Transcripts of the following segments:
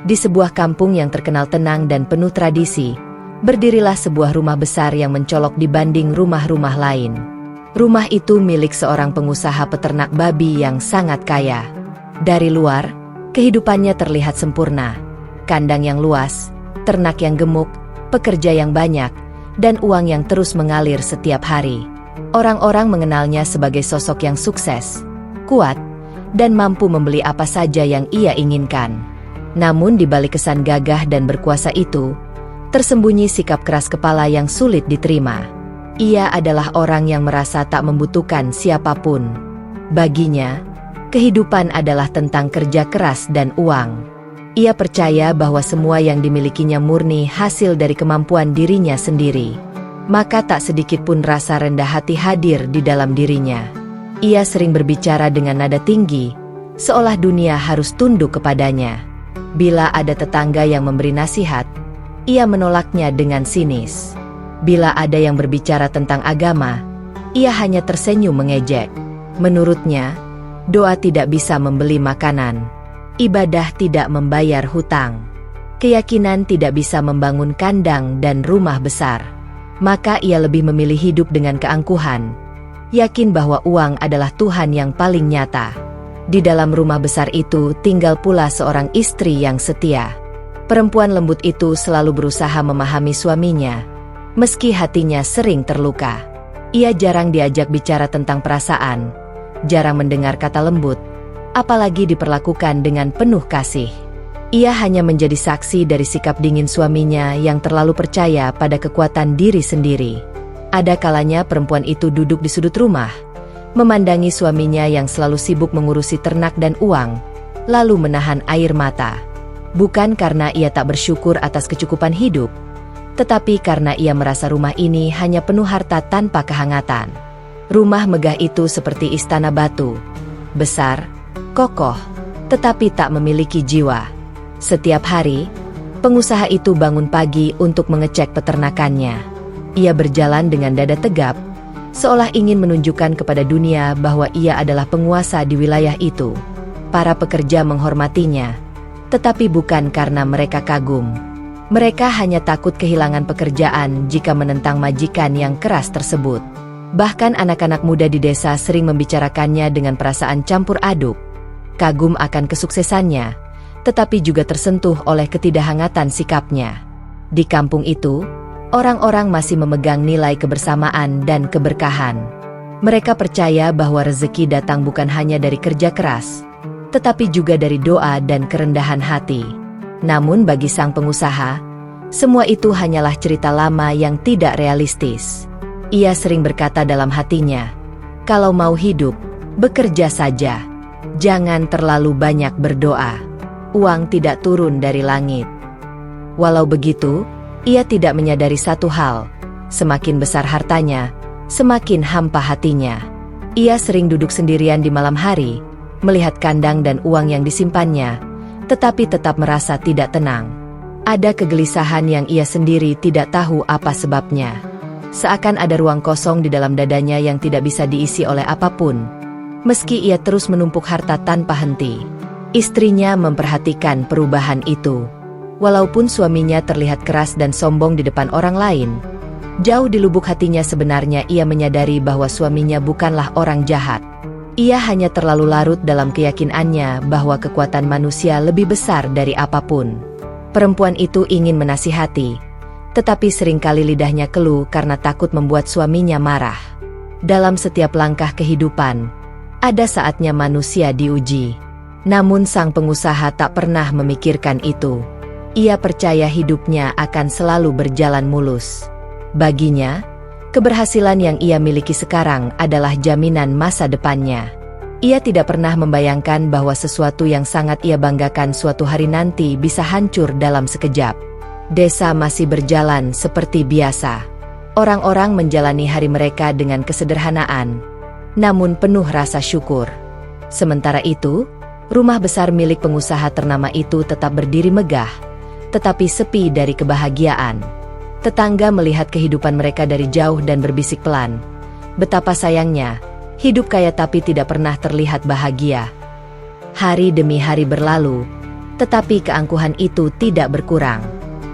Di sebuah kampung yang terkenal tenang dan penuh tradisi, berdirilah sebuah rumah besar yang mencolok dibanding rumah-rumah lain. Rumah itu milik seorang pengusaha peternak babi yang sangat kaya. Dari luar, kehidupannya terlihat sempurna. Kandang yang luas, ternak yang gemuk, pekerja yang banyak, dan uang yang terus mengalir setiap hari. Orang-orang mengenalnya sebagai sosok yang sukses, kuat, dan mampu membeli apa saja yang ia inginkan. Namun di balik kesan gagah dan berkuasa itu, tersembunyi sikap keras kepala yang sulit diterima. Ia adalah orang yang merasa tak membutuhkan siapapun. Baginya, kehidupan adalah tentang kerja keras dan uang. Ia percaya bahwa semua yang dimilikinya murni hasil dari kemampuan dirinya sendiri. Maka tak sedikit pun rasa rendah hati hadir di dalam dirinya. Ia sering berbicara dengan nada tinggi, seolah dunia harus tunduk kepadanya. Bila ada tetangga yang memberi nasihat, ia menolaknya dengan sinis. Bila ada yang berbicara tentang agama, ia hanya tersenyum mengejek. Menurutnya, doa tidak bisa membeli makanan, ibadah tidak membayar hutang, keyakinan tidak bisa membangun kandang dan rumah besar. Maka ia lebih memilih hidup dengan keangkuhan, yakin bahwa uang adalah Tuhan yang paling nyata. Di dalam rumah besar itu tinggal pula seorang istri yang setia. Perempuan lembut itu selalu berusaha memahami suaminya, meski hatinya sering terluka. Ia jarang diajak bicara tentang perasaan, jarang mendengar kata lembut, apalagi diperlakukan dengan penuh kasih. Ia hanya menjadi saksi dari sikap dingin suaminya yang terlalu percaya pada kekuatan diri sendiri. Ada kalanya perempuan itu duduk di sudut rumah, memandangi suaminya yang selalu sibuk mengurusi ternak dan uang, lalu menahan air mata. Bukan karena ia tak bersyukur atas kecukupan hidup, tetapi karena ia merasa rumah ini hanya penuh harta tanpa kehangatan. Rumah megah itu seperti istana batu, besar, kokoh, tetapi tak memiliki jiwa. Setiap hari, pengusaha itu bangun pagi untuk mengecek peternakannya. Ia berjalan dengan dada tegap, seolah ingin menunjukkan kepada dunia bahwa ia adalah penguasa di wilayah itu. Para pekerja menghormatinya, tetapi bukan karena mereka kagum. Mereka hanya takut kehilangan pekerjaan jika menentang majikan yang keras tersebut. Bahkan anak-anak muda di desa sering membicarakannya dengan perasaan campur aduk. Kagum akan kesuksesannya, tetapi juga tersentuh oleh ketidakhangatan sikapnya. Di kampung itu, orang-orang masih memegang nilai kebersamaan dan keberkahan. Mereka percaya bahwa rezeki datang bukan hanya dari kerja keras, tetapi juga dari doa dan kerendahan hati. Namun bagi sang pengusaha, semua itu hanyalah cerita lama yang tidak realistis. Ia sering berkata dalam hatinya, "Kalau mau hidup, bekerja saja. Jangan terlalu banyak berdoa. Uang tidak turun dari langit." Walau begitu, ia tidak menyadari satu hal, semakin besar hartanya, semakin hampa hatinya. Ia sering duduk sendirian di malam hari, melihat kandang dan uang yang disimpannya, tetapi tetap merasa tidak tenang. Ada kegelisahan yang ia sendiri tidak tahu apa sebabnya. Seakan ada ruang kosong di dalam dadanya yang tidak bisa diisi oleh apapun. Meski ia terus menumpuk harta tanpa henti, istrinya memperhatikan perubahan itu. Walaupun suaminya terlihat keras dan sombong di depan orang lain, jauh di lubuk hatinya sebenarnya ia menyadari bahwa suaminya bukanlah orang jahat. Ia hanya terlalu larut dalam keyakinannya bahwa kekuatan manusia lebih besar dari apapun. Perempuan itu ingin menasihati, tetapi seringkali lidahnya keluh karena takut membuat suaminya marah. Dalam setiap langkah kehidupan, ada saatnya manusia diuji. Namun sang pengusaha tak pernah memikirkan itu. Ia percaya hidupnya akan selalu berjalan mulus. Baginya, keberhasilan yang ia miliki sekarang adalah jaminan masa depannya. Ia tidak pernah membayangkan bahwa sesuatu yang sangat ia banggakan suatu hari nanti bisa hancur dalam sekejap. Desa masih berjalan seperti biasa. Orang-orang menjalani hari mereka dengan kesederhanaan, namun penuh rasa syukur. Sementara itu, rumah besar milik pengusaha ternama itu tetap berdiri megah, tetapi sepi dari kebahagiaan. Tetangga melihat kehidupan mereka dari jauh dan berbisik pelan. Betapa sayangnya, hidup kaya tapi tidak pernah terlihat bahagia. Hari demi hari berlalu, tetapi keangkuhan itu tidak berkurang.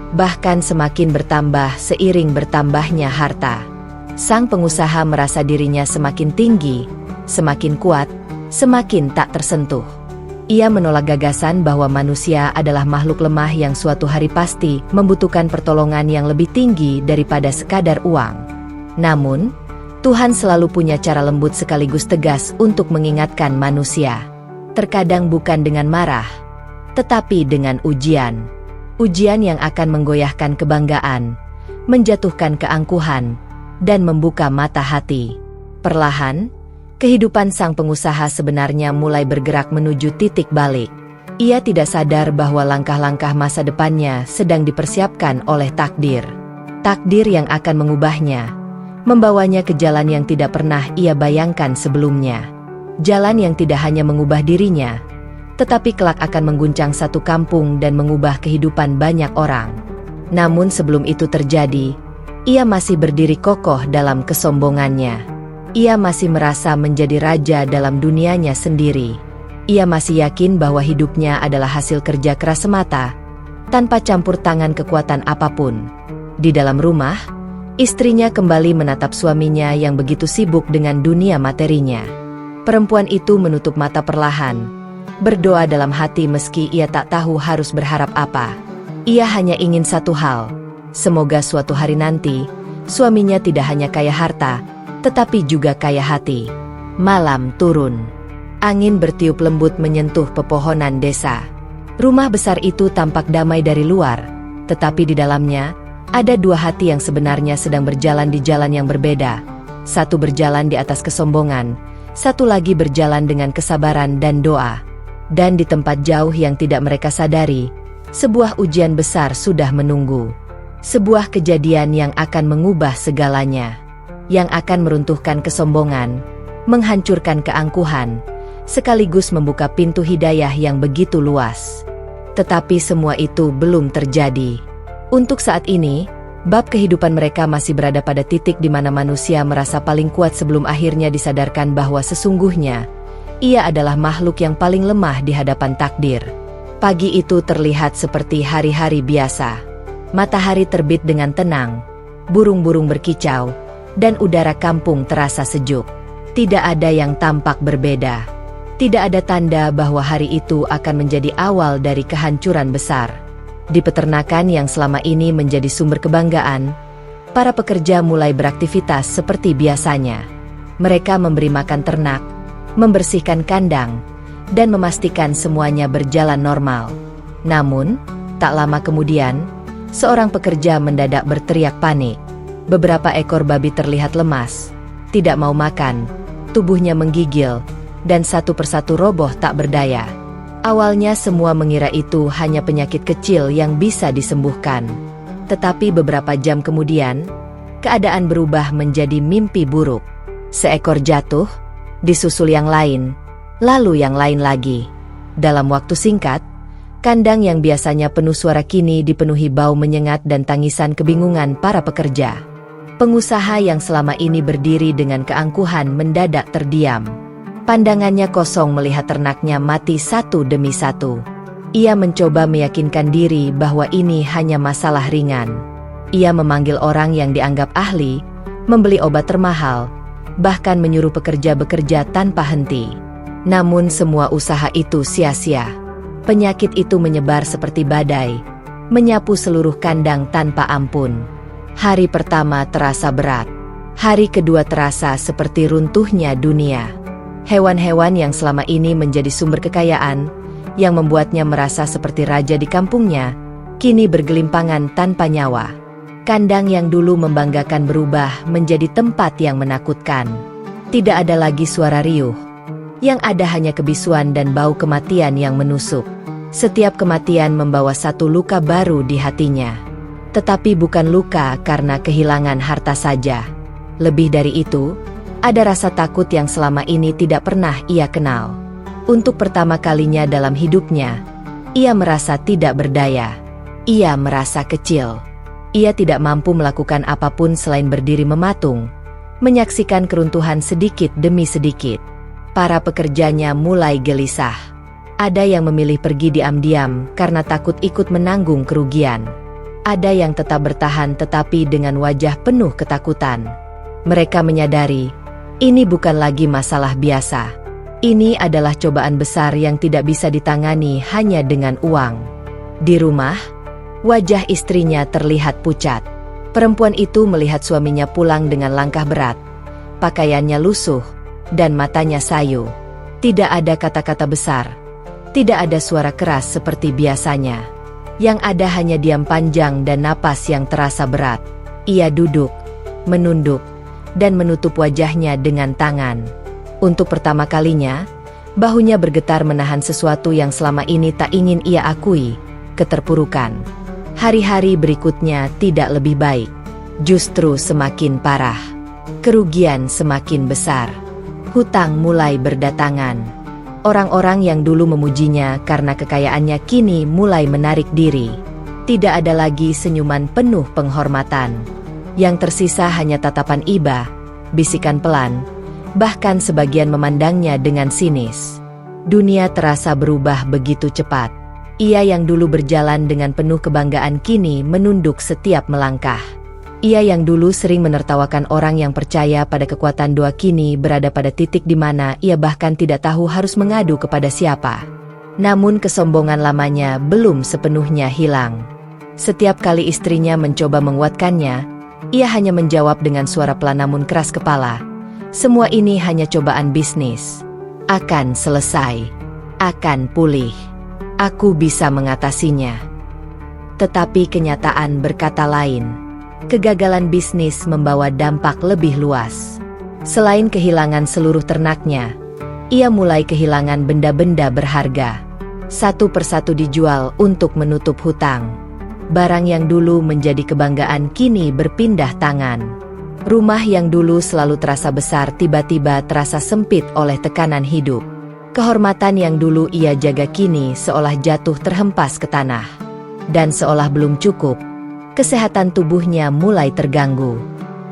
Bahkan semakin bertambah seiring bertambahnya harta. Sang pengusaha merasa dirinya semakin tinggi, semakin kuat, semakin tak tersentuh. Ia menolak gagasan bahwa manusia adalah makhluk lemah yang suatu hari pasti membutuhkan pertolongan yang lebih tinggi daripada sekadar uang. Namun, Tuhan selalu punya cara lembut sekaligus tegas untuk mengingatkan manusia. Terkadang bukan dengan marah, tetapi dengan ujian. Ujian yang akan menggoyahkan kebanggaan, menjatuhkan keangkuhan, dan membuka mata hati. Perlahan, kehidupan sang pengusaha sebenarnya mulai bergerak menuju titik balik. Ia tidak sadar bahwa langkah-langkah masa depannya sedang dipersiapkan oleh takdir. Takdir yang akan mengubahnya, membawanya ke jalan yang tidak pernah ia bayangkan sebelumnya. Jalan yang tidak hanya mengubah dirinya, tetapi kelak akan mengguncang satu kampung dan mengubah kehidupan banyak orang. Namun sebelum itu terjadi, ia masih berdiri kokoh dalam kesombongannya. Ia masih merasa menjadi raja dalam dunianya sendiri. Ia masih yakin bahwa hidupnya adalah hasil kerja keras semata, tanpa campur tangan kekuatan apapun. Di dalam rumah, istrinya kembali menatap suaminya yang begitu sibuk dengan dunia materinya. Perempuan itu menutup mata perlahan, berdoa dalam hati meski ia tak tahu harus berharap apa. Ia hanya ingin satu hal, semoga suatu hari nanti, suaminya tidak hanya kaya harta, tetapi juga kaya hati. Malam turun. Angin bertiup lembut menyentuh pepohonan desa. Rumah besar itu tampak damai dari luar, tetapi di dalamnya, ada dua hati yang sebenarnya sedang berjalan di jalan yang berbeda. Satu berjalan di atas kesombongan, satu lagi berjalan dengan kesabaran dan doa. Dan di tempat jauh yang tidak mereka sadari, sebuah ujian besar sudah menunggu. Sebuah kejadian yang akan mengubah segalanya. Yang akan meruntuhkan kesombongan, menghancurkan keangkuhan, sekaligus membuka pintu hidayah yang begitu luas. Tetapi semua itu belum terjadi. Untuk saat ini, bab kehidupan mereka masih berada pada titik di mana manusia merasa paling kuat sebelum akhirnya disadarkan bahwa sesungguhnya ia adalah makhluk yang paling lemah di hadapan takdir. Pagi itu terlihat seperti hari-hari biasa. Matahari terbit dengan tenang, burung-burung berkicau, dan udara kampung terasa sejuk. Tidak ada yang tampak berbeda. Tidak ada tanda bahwa hari itu akan menjadi awal dari kehancuran besar. Di peternakan yang selama ini menjadi sumber kebanggaan, para pekerja mulai beraktivitas seperti biasanya. Mereka memberi makan ternak, membersihkan kandang, dan memastikan semuanya berjalan normal. Namun, tak lama kemudian, seorang pekerja mendadak berteriak panik. Beberapa ekor babi terlihat lemas, tidak mau makan, tubuhnya menggigil, dan satu persatu roboh tak berdaya. Awalnya semua mengira itu hanya penyakit kecil yang bisa disembuhkan. Tetapi beberapa jam kemudian, keadaan berubah menjadi mimpi buruk. Seekor jatuh, disusul yang lain, lalu yang lain lagi. Dalam waktu singkat, kandang yang biasanya penuh suara kini dipenuhi bau menyengat dan tangisan kebingungan para pekerja. Pengusaha yang selama ini berdiri dengan keangkuhan mendadak terdiam. Pandangannya kosong melihat ternaknya mati satu demi satu. Ia mencoba meyakinkan diri bahwa ini hanya masalah ringan. Ia memanggil orang yang dianggap ahli, membeli obat termahal, bahkan menyuruh pekerja bekerja tanpa henti. Namun semua usaha itu sia-sia. Penyakit itu menyebar seperti badai, menyapu seluruh kandang tanpa ampun. Hari pertama terasa berat. Hari kedua terasa seperti runtuhnya dunia. Hewan-hewan yang selama ini menjadi sumber kekayaan, yang membuatnya merasa seperti raja di kampungnya, kini bergelimpangan tanpa nyawa. Kandang yang dulu membanggakan berubah menjadi tempat yang menakutkan. Tidak ada lagi suara riuh. Yang ada hanya kebisuan dan bau kematian yang menusuk. Setiap kematian membawa satu luka baru di hatinya. Tetapi bukan luka karena kehilangan harta saja. Lebih dari itu, ada rasa takut yang selama ini tidak pernah ia kenal. Untuk pertama kalinya dalam hidupnya, ia merasa tidak berdaya. Ia merasa kecil. Ia tidak mampu melakukan apapun selain berdiri mematung, menyaksikan keruntuhan sedikit demi sedikit. Para pekerjanya mulai gelisah. Ada yang memilih pergi diam-diam karena takut ikut menanggung kerugian. Ada yang tetap bertahan tetapi dengan wajah penuh ketakutan. Mereka menyadari, ini bukan lagi masalah biasa. Ini adalah cobaan besar yang tidak bisa ditangani hanya dengan uang. Di rumah, wajah istrinya terlihat pucat. Perempuan itu melihat suaminya pulang dengan langkah berat. Pakaiannya lusuh, dan matanya sayu. Tidak ada kata-kata besar. Tidak ada suara keras seperti biasanya. Yang ada hanya diam panjang dan napas yang terasa berat. Ia duduk, menunduk, dan menutup wajahnya dengan tangan. Untuk pertama kalinya, bahunya bergetar menahan sesuatu yang selama ini tak ingin ia akui, keterpurukan. Hari-hari berikutnya tidak lebih baik, justru semakin parah. Kerugian semakin besar. Hutang mulai berdatangan. Orang-orang yang dulu memujinya karena kekayaannya kini mulai menarik diri. Tidak ada lagi senyuman penuh penghormatan. Yang tersisa hanya tatapan iba, bisikan pelan, bahkan sebagian memandangnya dengan sinis. Dunia terasa berubah begitu cepat. Ia yang dulu berjalan dengan penuh kebanggaan kini menunduk setiap melangkah. Ia yang dulu sering menertawakan orang yang percaya pada kekuatan doa kini berada pada titik di mana ia bahkan tidak tahu harus mengadu kepada siapa. Namun kesombongan lamanya belum sepenuhnya hilang. Setiap kali istrinya mencoba menguatkannya, ia hanya menjawab dengan suara pelan namun keras kepala. Semua ini hanya cobaan bisnis. Akan selesai. Akan pulih. Aku bisa mengatasinya. Tetapi kenyataan berkata lain. Kegagalan bisnis membawa dampak lebih luas. Selain kehilangan seluruh ternaknya, ia mulai kehilangan benda-benda berharga. Satu persatu dijual untuk menutup hutang. Barang yang dulu menjadi kebanggaan kini berpindah tangan. Rumah yang dulu selalu terasa besar tiba-tiba terasa sempit oleh tekanan hidup. Kehormatan yang dulu ia jaga kini seolah jatuh terhempas ke tanah. Dan seolah belum cukup, kesehatan tubuhnya mulai terganggu.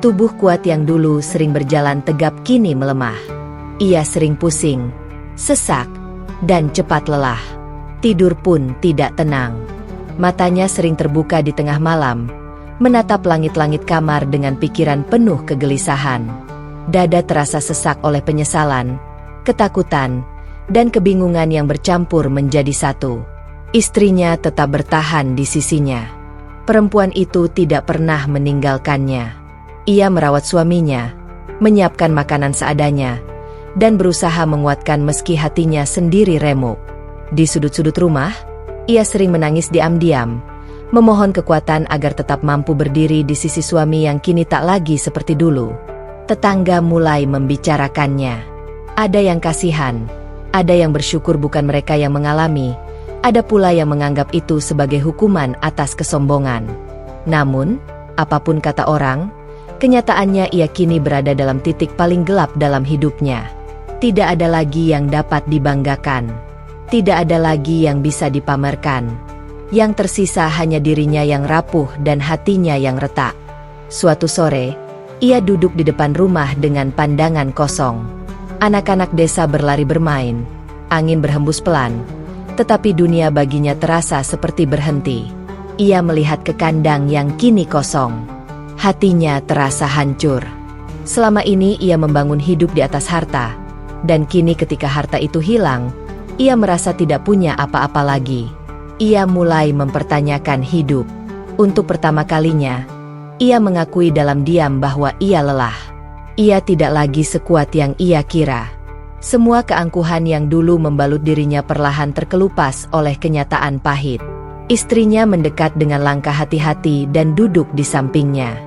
Tubuh kuat yang dulu sering berjalan tegap kini melemah. Ia sering pusing, sesak, dan cepat lelah. Tidur pun tidak tenang. Matanya sering terbuka di tengah malam, menatap langit-langit kamar dengan pikiran penuh kegelisahan. Dada terasa sesak oleh penyesalan, ketakutan, dan kebingungan yang bercampur menjadi satu. Istrinya tetap bertahan di sisinya. Perempuan itu tidak pernah meninggalkannya. Ia merawat suaminya, menyiapkan makanan seadanya, dan berusaha menguatkan meski hatinya sendiri remuk. Di sudut-sudut rumah, ia sering menangis diam-diam, memohon kekuatan agar tetap mampu berdiri di sisi suami yang kini tak lagi seperti dulu. Tetangga mulai membicarakannya. Ada yang kasihan, ada yang bersyukur bukan mereka yang mengalami, ada pula yang menganggap itu sebagai hukuman atas kesombongan. Namun, apapun kata orang, kenyataannya ia kini berada dalam titik paling gelap dalam hidupnya. Tidak ada lagi yang dapat dibanggakan. Tidak ada lagi yang bisa dipamerkan. Yang tersisa hanya dirinya yang rapuh dan hatinya yang retak. Suatu sore, ia duduk di depan rumah dengan pandangan kosong. Anak-anak desa berlari bermain. Angin berhembus pelan. Tetapi dunia baginya terasa seperti berhenti. Ia melihat ke kandang yang kini kosong. Hatinya terasa hancur. Selama ini ia membangun hidup di atas harta. Dan kini ketika harta itu hilang, ia merasa tidak punya apa-apa lagi. Ia mulai mempertanyakan hidup. Untuk pertama kalinya, ia mengakui dalam diam bahwa ia lelah. Ia tidak lagi sekuat yang ia kira. Semua keangkuhan yang dulu membalut dirinya perlahan terkelupas oleh kenyataan pahit. Istrinya mendekat dengan langkah hati-hati dan duduk di sampingnya.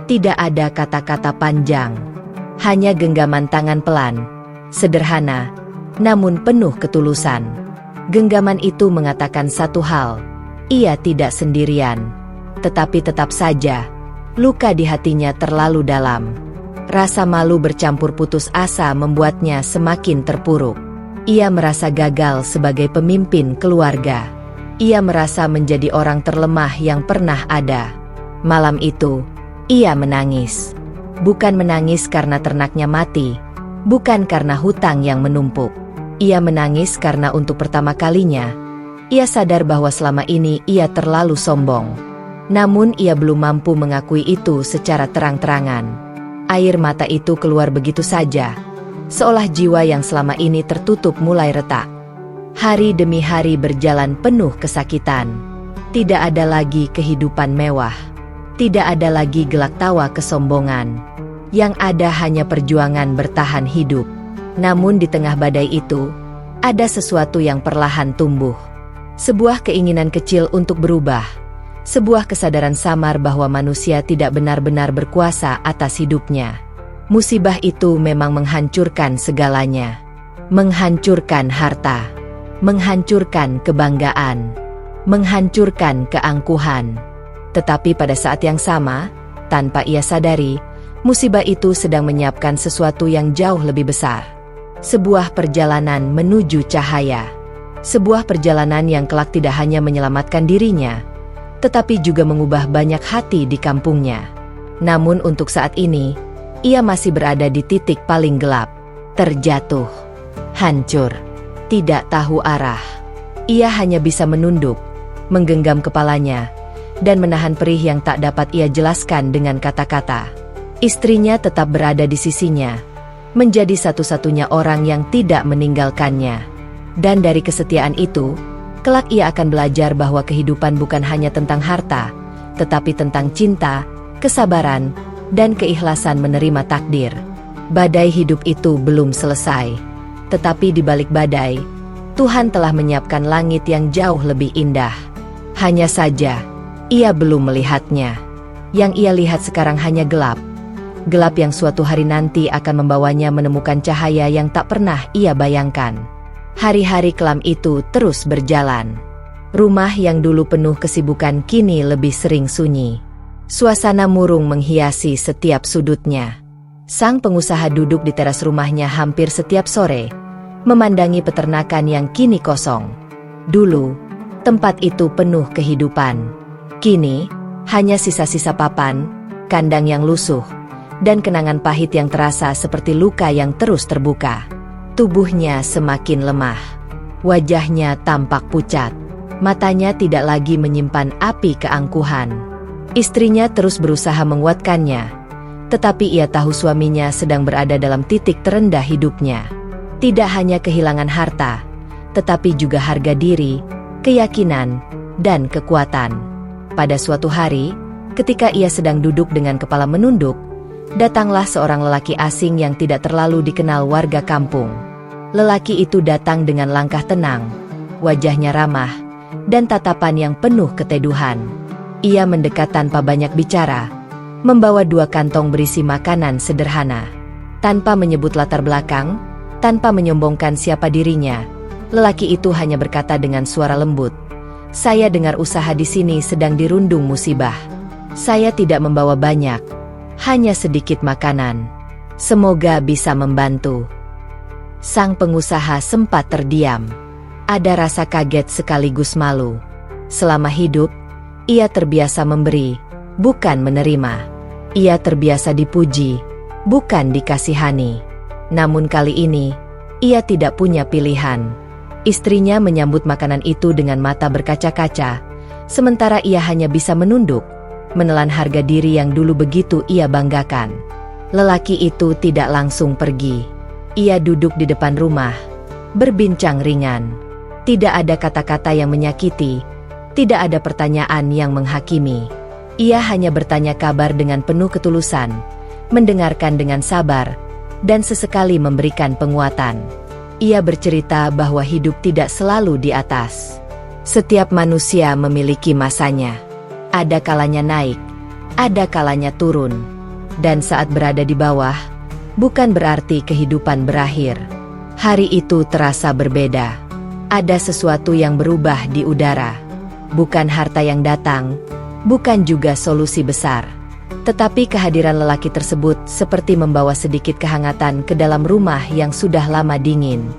Tidak ada kata-kata panjang. Hanya genggaman tangan pelan. Sederhana, namun penuh ketulusan. Genggaman itu mengatakan satu hal. Ia tidak sendirian. Tetapi tetap saja, luka di hatinya terlalu dalam. Rasa malu bercampur putus asa membuatnya semakin terpuruk. Ia merasa gagal sebagai pemimpin keluarga. Ia merasa menjadi orang terlemah yang pernah ada. Malam itu, ia menangis. Bukan menangis karena ternaknya mati, bukan karena hutang yang menumpuk. Ia menangis karena untuk pertama kalinya, ia sadar bahwa selama ini ia terlalu sombong. Namun ia belum mampu mengakui itu secara terang-terangan. Air mata itu keluar begitu saja, seolah jiwa yang selama ini tertutup mulai retak. Hari demi hari berjalan penuh kesakitan. Tidak ada lagi kehidupan mewah. Tidak ada lagi gelak tawa kesombongan. Yang ada hanya perjuangan bertahan hidup. Namun di tengah badai itu, ada sesuatu yang perlahan tumbuh. Sebuah keinginan kecil untuk berubah. Sebuah kesadaran samar bahwa manusia tidak benar-benar berkuasa atas hidupnya. Musibah itu memang menghancurkan segalanya. Menghancurkan harta. Menghancurkan kebanggaan. Menghancurkan keangkuhan. Tetapi pada saat yang sama, tanpa ia sadari, musibah itu sedang menyiapkan sesuatu yang jauh lebih besar. Sebuah perjalanan menuju cahaya. Sebuah perjalanan yang kelak tidak hanya menyelamatkan dirinya, tetapi juga mengubah banyak hati di kampungnya. Namun untuk saat ini, ia masih berada di titik paling gelap. Terjatuh. Hancur. Tidak tahu arah. Ia hanya bisa menunduk, menggenggam kepalanya, dan menahan perih yang tak dapat ia jelaskan dengan kata-kata. Istrinya tetap berada di sisinya, menjadi satu-satunya orang yang tidak meninggalkannya. Dan dari kesetiaan itu, kelak ia akan belajar bahwa kehidupan bukan hanya tentang harta, tetapi tentang cinta, kesabaran, dan keikhlasan menerima takdir. Badai hidup itu belum selesai. Tetapi di balik badai, Tuhan telah menyiapkan langit yang jauh lebih indah. Hanya saja, ia belum melihatnya. Yang ia lihat sekarang hanya gelap. Gelap yang suatu hari nanti akan membawanya menemukan cahaya yang tak pernah ia bayangkan. Hari-hari kelam itu terus berjalan. Rumah yang dulu penuh kesibukan kini lebih sering sunyi. Suasana murung menghiasi setiap sudutnya. Sang pengusaha duduk di teras rumahnya hampir setiap sore, memandangi peternakan yang kini kosong. Dulu, tempat itu penuh kehidupan. Kini, hanya sisa-sisa papan, kandang yang lusuh, dan kenangan pahit yang terasa seperti luka yang terus terbuka. Tubuhnya semakin lemah. Wajahnya tampak pucat. Matanya tidak lagi menyimpan api keangkuhan. Istrinya terus berusaha menguatkannya, tetapi ia tahu suaminya sedang berada dalam titik terendah hidupnya. Tidak hanya kehilangan harta, tetapi juga harga diri, keyakinan, dan kekuatan. Pada suatu hari, ketika ia sedang duduk dengan kepala menunduk, datanglah seorang lelaki asing yang tidak terlalu dikenal warga kampung. Lelaki itu datang dengan langkah tenang, wajahnya ramah, dan tatapan yang penuh keteduhan. Ia mendekat tanpa banyak bicara, membawa 2 kantong berisi makanan sederhana. Tanpa menyebut latar belakang, tanpa menyombongkan siapa dirinya, lelaki itu hanya berkata dengan suara lembut, "Saya dengar usaha di sini sedang dirundung musibah. Saya tidak membawa banyak, hanya sedikit makanan. Semoga bisa membantu." Sang pengusaha sempat terdiam. Ada rasa kaget sekaligus malu. Selama hidup, ia terbiasa memberi, bukan menerima. Ia terbiasa dipuji, bukan dikasihani. Namun kali ini, ia tidak punya pilihan. Istrinya menyambut makanan itu dengan mata berkaca-kaca, sementara ia hanya bisa menunduk, menelan harga diri yang dulu begitu ia banggakan. Lelaki itu tidak langsung pergi. Ia duduk di depan rumah, berbincang ringan. Tidak ada kata-kata yang menyakiti, tidak ada pertanyaan yang menghakimi. Ia hanya bertanya kabar dengan penuh ketulusan, mendengarkan dengan sabar, dan sesekali memberikan penguatan. Ia bercerita bahwa hidup tidak selalu di atas. Setiap manusia memiliki masanya. Ada kalanya naik, ada kalanya turun. Dan saat berada di bawah, bukan berarti kehidupan berakhir. Hari itu terasa berbeda. Ada sesuatu yang berubah di udara. Bukan harta yang datang, bukan juga solusi besar. Tetapi kehadiran lelaki tersebut seperti membawa sedikit kehangatan ke dalam rumah yang sudah lama dingin.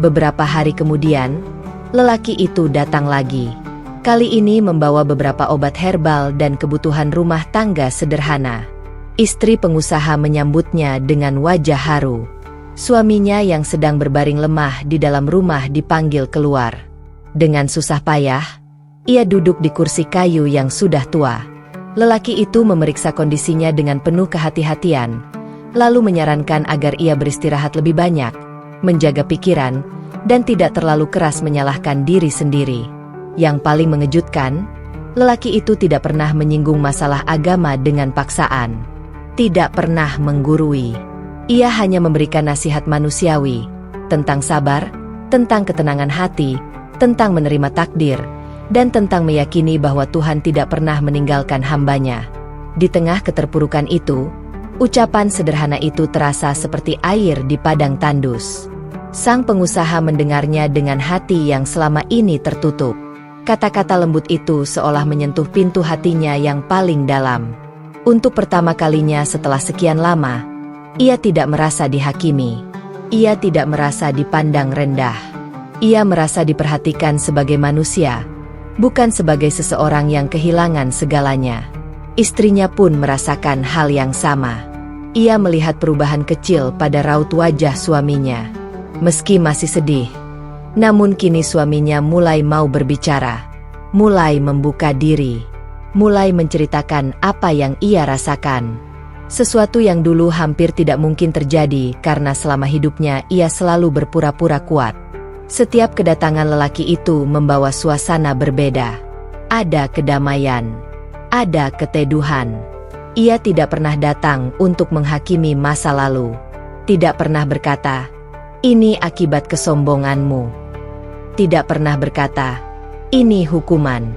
Beberapa hari kemudian, lelaki itu datang lagi. Kali ini membawa beberapa obat herbal dan kebutuhan rumah tangga sederhana. Istri pengusaha menyambutnya dengan wajah haru. Suaminya yang sedang berbaring lemah di dalam rumah dipanggil keluar. Dengan susah payah, ia duduk di kursi kayu yang sudah tua. Lelaki itu memeriksa kondisinya dengan penuh kehati-hatian, lalu menyarankan agar ia beristirahat lebih banyak, menjaga pikiran, dan tidak terlalu keras menyalahkan diri sendiri. Yang paling mengejutkan, lelaki itu tidak pernah menyinggung masalah agama dengan paksaan. Tidak pernah menggurui. Ia hanya memberikan nasihat manusiawi, tentang sabar, tentang ketenangan hati, tentang menerima takdir, dan tentang meyakini bahwa Tuhan tidak pernah meninggalkan hambanya. Di tengah keterpurukan itu, ucapan sederhana itu terasa seperti air di padang tandus. Sang pengusaha mendengarnya dengan hati yang selama ini tertutup. Kata-kata lembut itu seolah menyentuh pintu hatinya yang paling dalam. Untuk pertama kalinya setelah sekian lama, ia tidak merasa dihakimi. Ia tidak merasa dipandang rendah. Ia merasa diperhatikan sebagai manusia, bukan sebagai seseorang yang kehilangan segalanya. Istrinya pun merasakan hal yang sama. Ia melihat perubahan kecil pada raut wajah suaminya. Meski masih sedih, namun kini suaminya mulai mau berbicara, mulai membuka diri, mulai menceritakan apa yang ia rasakan. Sesuatu yang dulu hampir tidak mungkin terjadi karena selama hidupnya ia selalu berpura-pura kuat. Setiap kedatangan lelaki itu membawa suasana berbeda. Ada kedamaian, ada keteduhan. Ia tidak pernah datang untuk menghakimi masa lalu. Tidak pernah berkata, "Ini akibat kesombonganmu." Tidak pernah berkata, "Ini hukuman."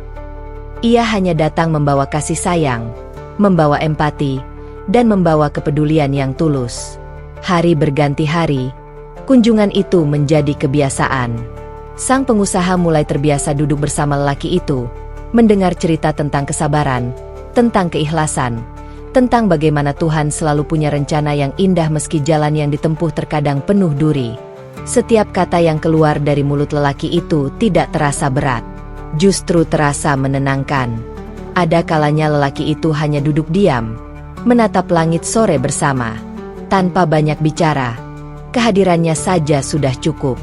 Ia hanya datang membawa kasih sayang, membawa empati, dan membawa kepedulian yang tulus. Hari berganti hari, kunjungan itu menjadi kebiasaan. Sang pengusaha mulai terbiasa duduk bersama lelaki itu, mendengar cerita tentang kesabaran, tentang keikhlasan, tentang bagaimana Tuhan selalu punya rencana yang indah meski jalan yang ditempuh terkadang penuh duri. Setiap kata yang keluar dari mulut lelaki itu tidak terasa berat, justru terasa menenangkan. Ada kalanya lelaki itu hanya duduk diam, menatap langit sore bersama, tanpa banyak bicara. Kehadirannya saja sudah cukup.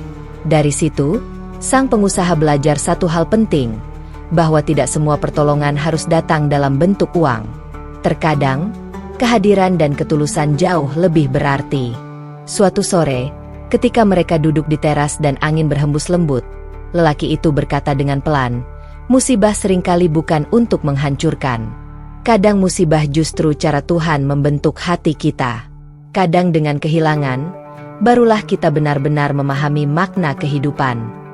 Dari situ, sang pengusaha belajar satu hal penting, bahwa tidak semua pertolongan harus datang dalam bentuk uang. Terkadang, kehadiran dan ketulusan jauh lebih berarti. Suatu sore, ketika mereka duduk di teras dan angin berhembus lembut, lelaki itu berkata dengan pelan, "Musibah seringkali bukan untuk menghancurkan. Kadang musibah justru cara Tuhan membentuk hati kita. Kadang dengan kehilangan, barulah kita benar-benar memahami makna kehidupan."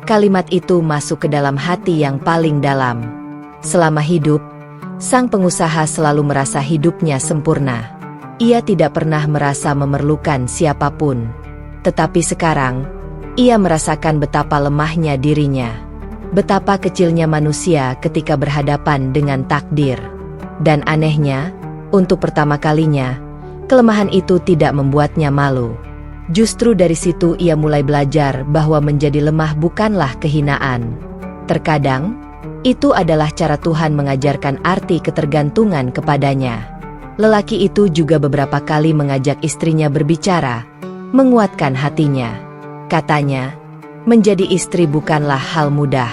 Kalimat itu masuk ke dalam hati yang paling dalam. Selama hidup, sang pengusaha selalu merasa hidupnya sempurna. Ia tidak pernah merasa memerlukan siapapun. Tetapi sekarang, ia merasakan betapa lemahnya dirinya. Betapa kecilnya manusia ketika berhadapan dengan takdir. Dan anehnya, untuk pertama kalinya, kelemahan itu tidak membuatnya malu. Justru dari situ ia mulai belajar bahwa menjadi lemah bukanlah kehinaan. Terkadang, itu adalah cara Tuhan mengajarkan arti ketergantungan kepadanya. Lelaki itu juga beberapa kali mengajak istrinya berbicara, menguatkan hatinya. Katanya, menjadi istri bukanlah hal mudah.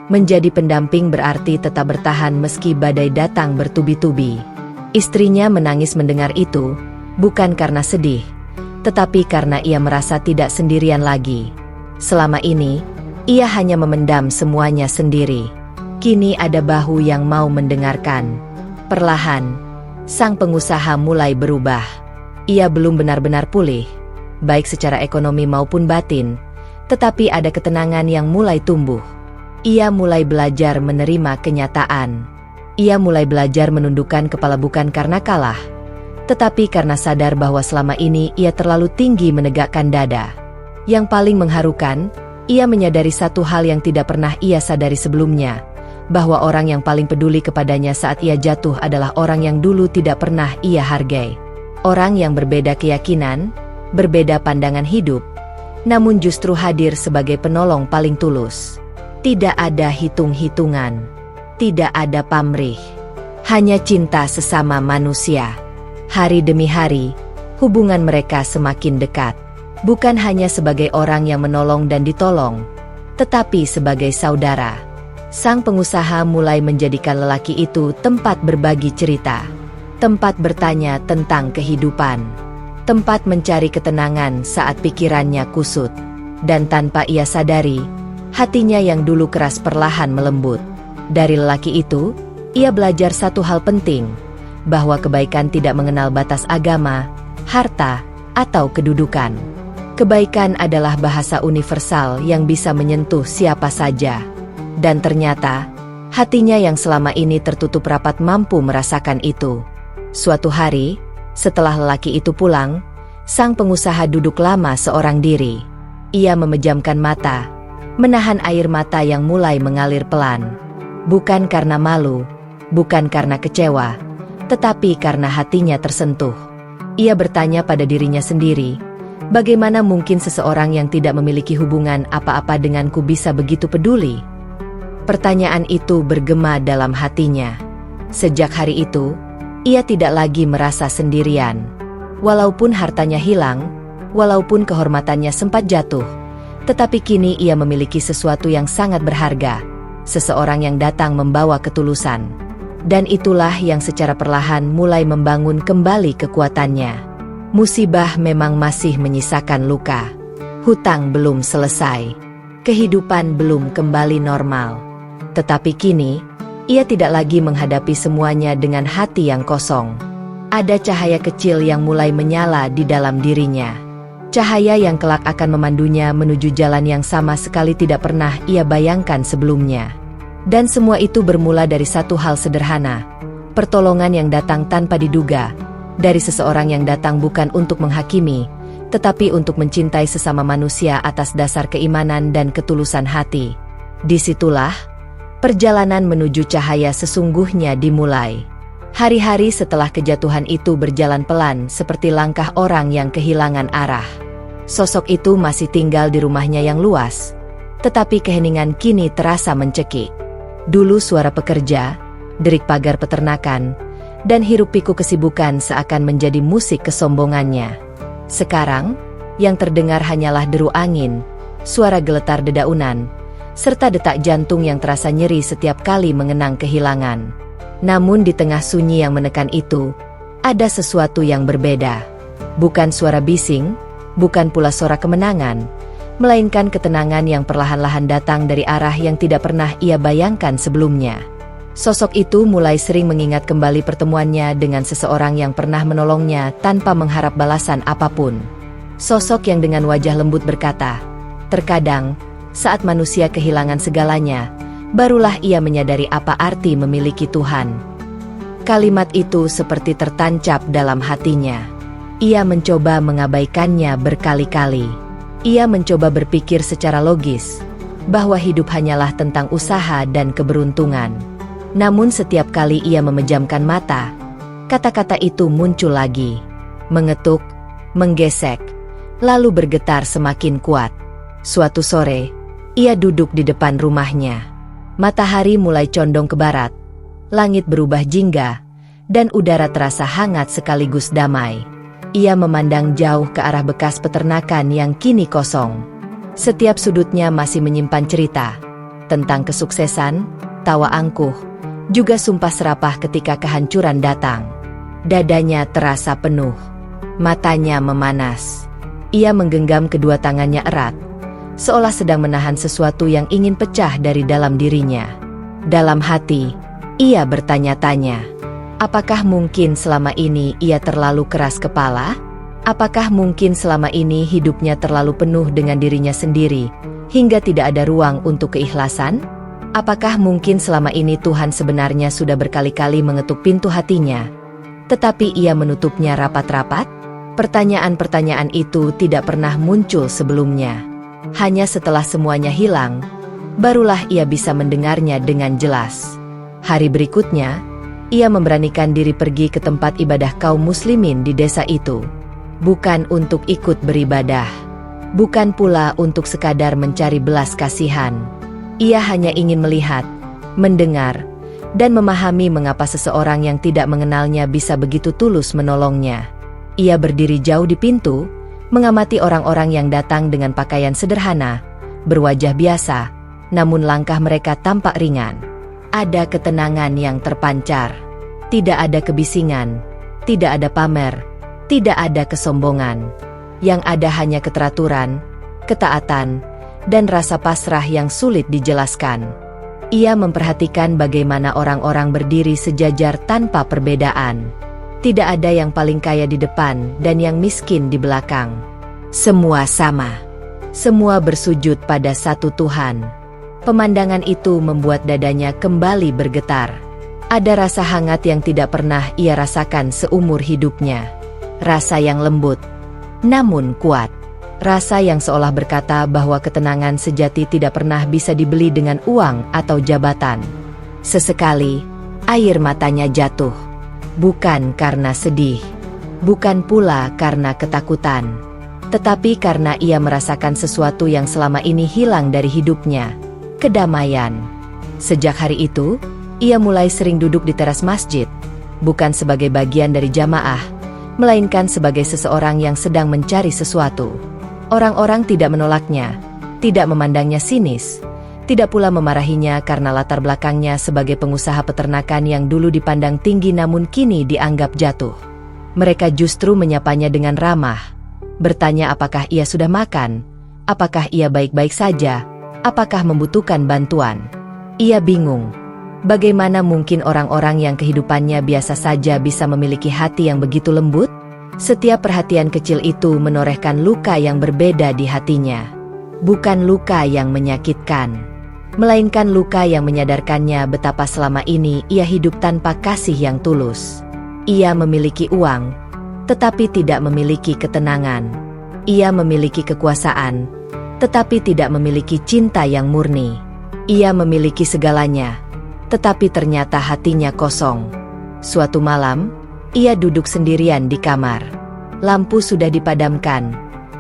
Menjadi pendamping berarti tetap bertahan meski badai datang bertubi-tubi. Istrinya menangis mendengar itu, bukan karena sedih, tetapi karena ia merasa tidak sendirian lagi. Selama ini, ia hanya memendam semuanya sendiri. Kini ada bahu yang mau mendengarkan. Perlahan, sang pengusaha mulai berubah. Ia belum benar-benar pulih, baik secara ekonomi maupun batin, tetapi ada ketenangan yang mulai tumbuh. Ia mulai belajar menerima kenyataan. Ia mulai belajar menundukkan kepala bukan karena kalah, tetapi karena sadar bahwa selama ini ia terlalu tinggi menegakkan dada. Yang paling mengharukan, ia menyadari satu hal yang tidak pernah ia sadari sebelumnya, bahwa orang yang paling peduli kepadanya saat ia jatuh adalah orang yang dulu tidak pernah ia hargai. Orang yang berbeda keyakinan, berbeda pandangan hidup, namun justru hadir sebagai penolong paling tulus. Tidak ada hitung-hitungan, tidak ada pamrih, hanya cinta sesama manusia. Hari demi hari, hubungan mereka semakin dekat. Bukan hanya sebagai orang yang menolong dan ditolong, tetapi sebagai saudara. Sang pengusaha mulai menjadikan lelaki itu tempat berbagi cerita, tempat bertanya tentang kehidupan, tempat mencari ketenangan saat pikirannya kusut. Dan tanpa ia sadari, hatinya yang dulu keras perlahan melembut. Dari lelaki itu, ia belajar satu hal penting, bahwa kebaikan tidak mengenal batas agama, harta, atau kedudukan. Kebaikan adalah bahasa universal yang bisa menyentuh siapa saja. Dan ternyata, hatinya yang selama ini tertutup rapat mampu merasakan itu. Suatu hari, setelah lelaki itu pulang, sang pengusaha duduk lama seorang diri. Ia memejamkan mata, menahan air mata yang mulai mengalir pelan. Bukan karena malu, bukan karena kecewa, tetapi karena hatinya tersentuh. Ia bertanya pada dirinya sendiri, bagaimana mungkin seseorang yang tidak memiliki hubungan apa-apa denganku bisa begitu peduli? Pertanyaan itu bergema dalam hatinya. Sejak hari itu, ia tidak lagi merasa sendirian. Walaupun hartanya hilang, walaupun kehormatannya sempat jatuh, tetapi kini ia memiliki sesuatu yang sangat berharga, seseorang yang datang membawa ketulusan. Dan itulah yang secara perlahan mulai membangun kembali kekuatannya. Musibah memang masih menyisakan luka. Hutang belum selesai. Kehidupan belum kembali normal. Tetapi kini, ia tidak lagi menghadapi semuanya dengan hati yang kosong. Ada cahaya kecil yang mulai menyala di dalam dirinya. Cahaya yang kelak akan memandunya menuju jalan yang sama sekali tidak pernah ia bayangkan sebelumnya. Dan semua itu bermula dari satu hal sederhana. Pertolongan yang datang tanpa diduga. Dari seseorang yang datang bukan untuk menghakimi, tetapi untuk mencintai sesama manusia atas dasar keimanan dan ketulusan hati. Disitulah, perjalanan menuju cahaya sesungguhnya dimulai. Hari-hari setelah kejatuhan itu berjalan pelan seperti langkah orang yang kehilangan arah. Sosok itu masih tinggal di rumahnya yang luas, tetapi keheningan kini terasa mencekik. Dulu suara pekerja, derik pagar peternakan, dan hiruk-pikuk kesibukan seakan menjadi musik kesombongannya. Sekarang, yang terdengar hanyalah deru angin, suara geletar dedaunan, serta detak jantung yang terasa nyeri setiap kali mengenang kehilangan. Namun di tengah sunyi yang menekan itu, ada sesuatu yang berbeda. Bukan suara bising, bukan pula suara kemenangan, melainkan ketenangan yang perlahan-lahan datang dari arah yang tidak pernah ia bayangkan sebelumnya. Sosok itu mulai sering mengingat kembali pertemuannya dengan seseorang yang pernah menolongnya tanpa mengharap balasan apapun. Sosok yang dengan wajah lembut berkata, "Terkadang, saat manusia kehilangan segalanya, barulah ia menyadari apa arti memiliki Tuhan." Kalimat itu seperti tertancap dalam hatinya. Ia mencoba mengabaikannya berkali-kali. Ia mencoba berpikir secara logis, bahwa hidup hanyalah tentang usaha dan keberuntungan. Namun setiap kali ia memejamkan mata, kata-kata itu muncul lagi. Mengetuk, menggesek, lalu bergetar semakin kuat. Suatu sore, ia duduk di depan rumahnya. Matahari mulai condong ke barat, langit berubah jingga, dan udara terasa hangat sekaligus damai. Ia memandang jauh ke arah bekas peternakan yang kini kosong. Setiap sudutnya masih menyimpan cerita tentang kesuksesan, tawa angkuh, juga sumpah serapah ketika kehancuran datang. Dadanya terasa penuh, matanya memanas. Ia menggenggam kedua tangannya erat, seolah sedang menahan sesuatu yang ingin pecah dari dalam dirinya. Dalam hati, ia bertanya-tanya, apakah mungkin selama ini ia terlalu keras kepala? Apakah mungkin selama ini hidupnya terlalu penuh dengan dirinya sendiri, hingga tidak ada ruang untuk keikhlasan? Apakah mungkin selama ini Tuhan sebenarnya sudah berkali-kali mengetuk pintu hatinya, tetapi ia menutupnya rapat-rapat? Pertanyaan-pertanyaan itu tidak pernah muncul sebelumnya. Hanya setelah semuanya hilang, barulah ia bisa mendengarnya dengan jelas. Hari berikutnya, ia memberanikan diri pergi ke tempat ibadah kaum muslimin di desa itu. Bukan untuk ikut beribadah. Bukan pula untuk sekadar mencari belas kasihan. Ia hanya ingin melihat, mendengar, dan memahami mengapa seseorang yang tidak mengenalnya bisa begitu tulus menolongnya. Ia berdiri jauh di pintu, mengamati orang-orang yang datang dengan pakaian sederhana, berwajah biasa, namun langkah mereka tampak ringan. Ada ketenangan yang terpancar. Tidak ada kebisingan, tidak ada pamer, tidak ada kesombongan. Yang ada hanya keteraturan, ketaatan, dan rasa pasrah yang sulit dijelaskan. Ia memperhatikan bagaimana orang-orang berdiri sejajar tanpa perbedaan. Tidak ada yang paling kaya di depan dan yang miskin di belakang. Semua sama. Semua bersujud pada satu Tuhan. Pemandangan itu membuat dadanya kembali bergetar. Ada rasa hangat yang tidak pernah ia rasakan seumur hidupnya. Rasa yang lembut, namun kuat. Rasa yang seolah berkata bahwa ketenangan sejati tidak pernah bisa dibeli dengan uang atau jabatan. Sesekali, air matanya jatuh. Bukan karena sedih. Bukan pula karena ketakutan. Tetapi karena ia merasakan sesuatu yang selama ini hilang dari hidupnya. Kedamaian. Sejak hari itu, ia mulai sering duduk di teras masjid. Bukan sebagai bagian dari jamaah, melainkan sebagai seseorang yang sedang mencari sesuatu. Orang-orang tidak menolaknya, tidak memandangnya sinis, tidak pula memarahinya karena latar belakangnya sebagai pengusaha peternakan yang dulu dipandang tinggi namun kini dianggap jatuh. Mereka justru menyapanya dengan ramah, bertanya apakah ia sudah makan, apakah ia baik-baik saja, apakah membutuhkan bantuan. Ia bingung. Bagaimana mungkin orang-orang yang kehidupannya biasa saja bisa memiliki hati yang begitu lembut? Setiap perhatian kecil itu menorehkan luka yang berbeda di hatinya. Bukan luka yang menyakitkan, melainkan luka yang menyadarkannya betapa selama ini ia hidup tanpa kasih yang tulus. Ia memiliki uang, tetapi tidak memiliki ketenangan. Ia memiliki kekuasaan, tetapi tidak memiliki cinta yang murni. Ia memiliki segalanya, tetapi ternyata hatinya kosong. Suatu malam, ia duduk sendirian di kamar. Lampu sudah dipadamkan.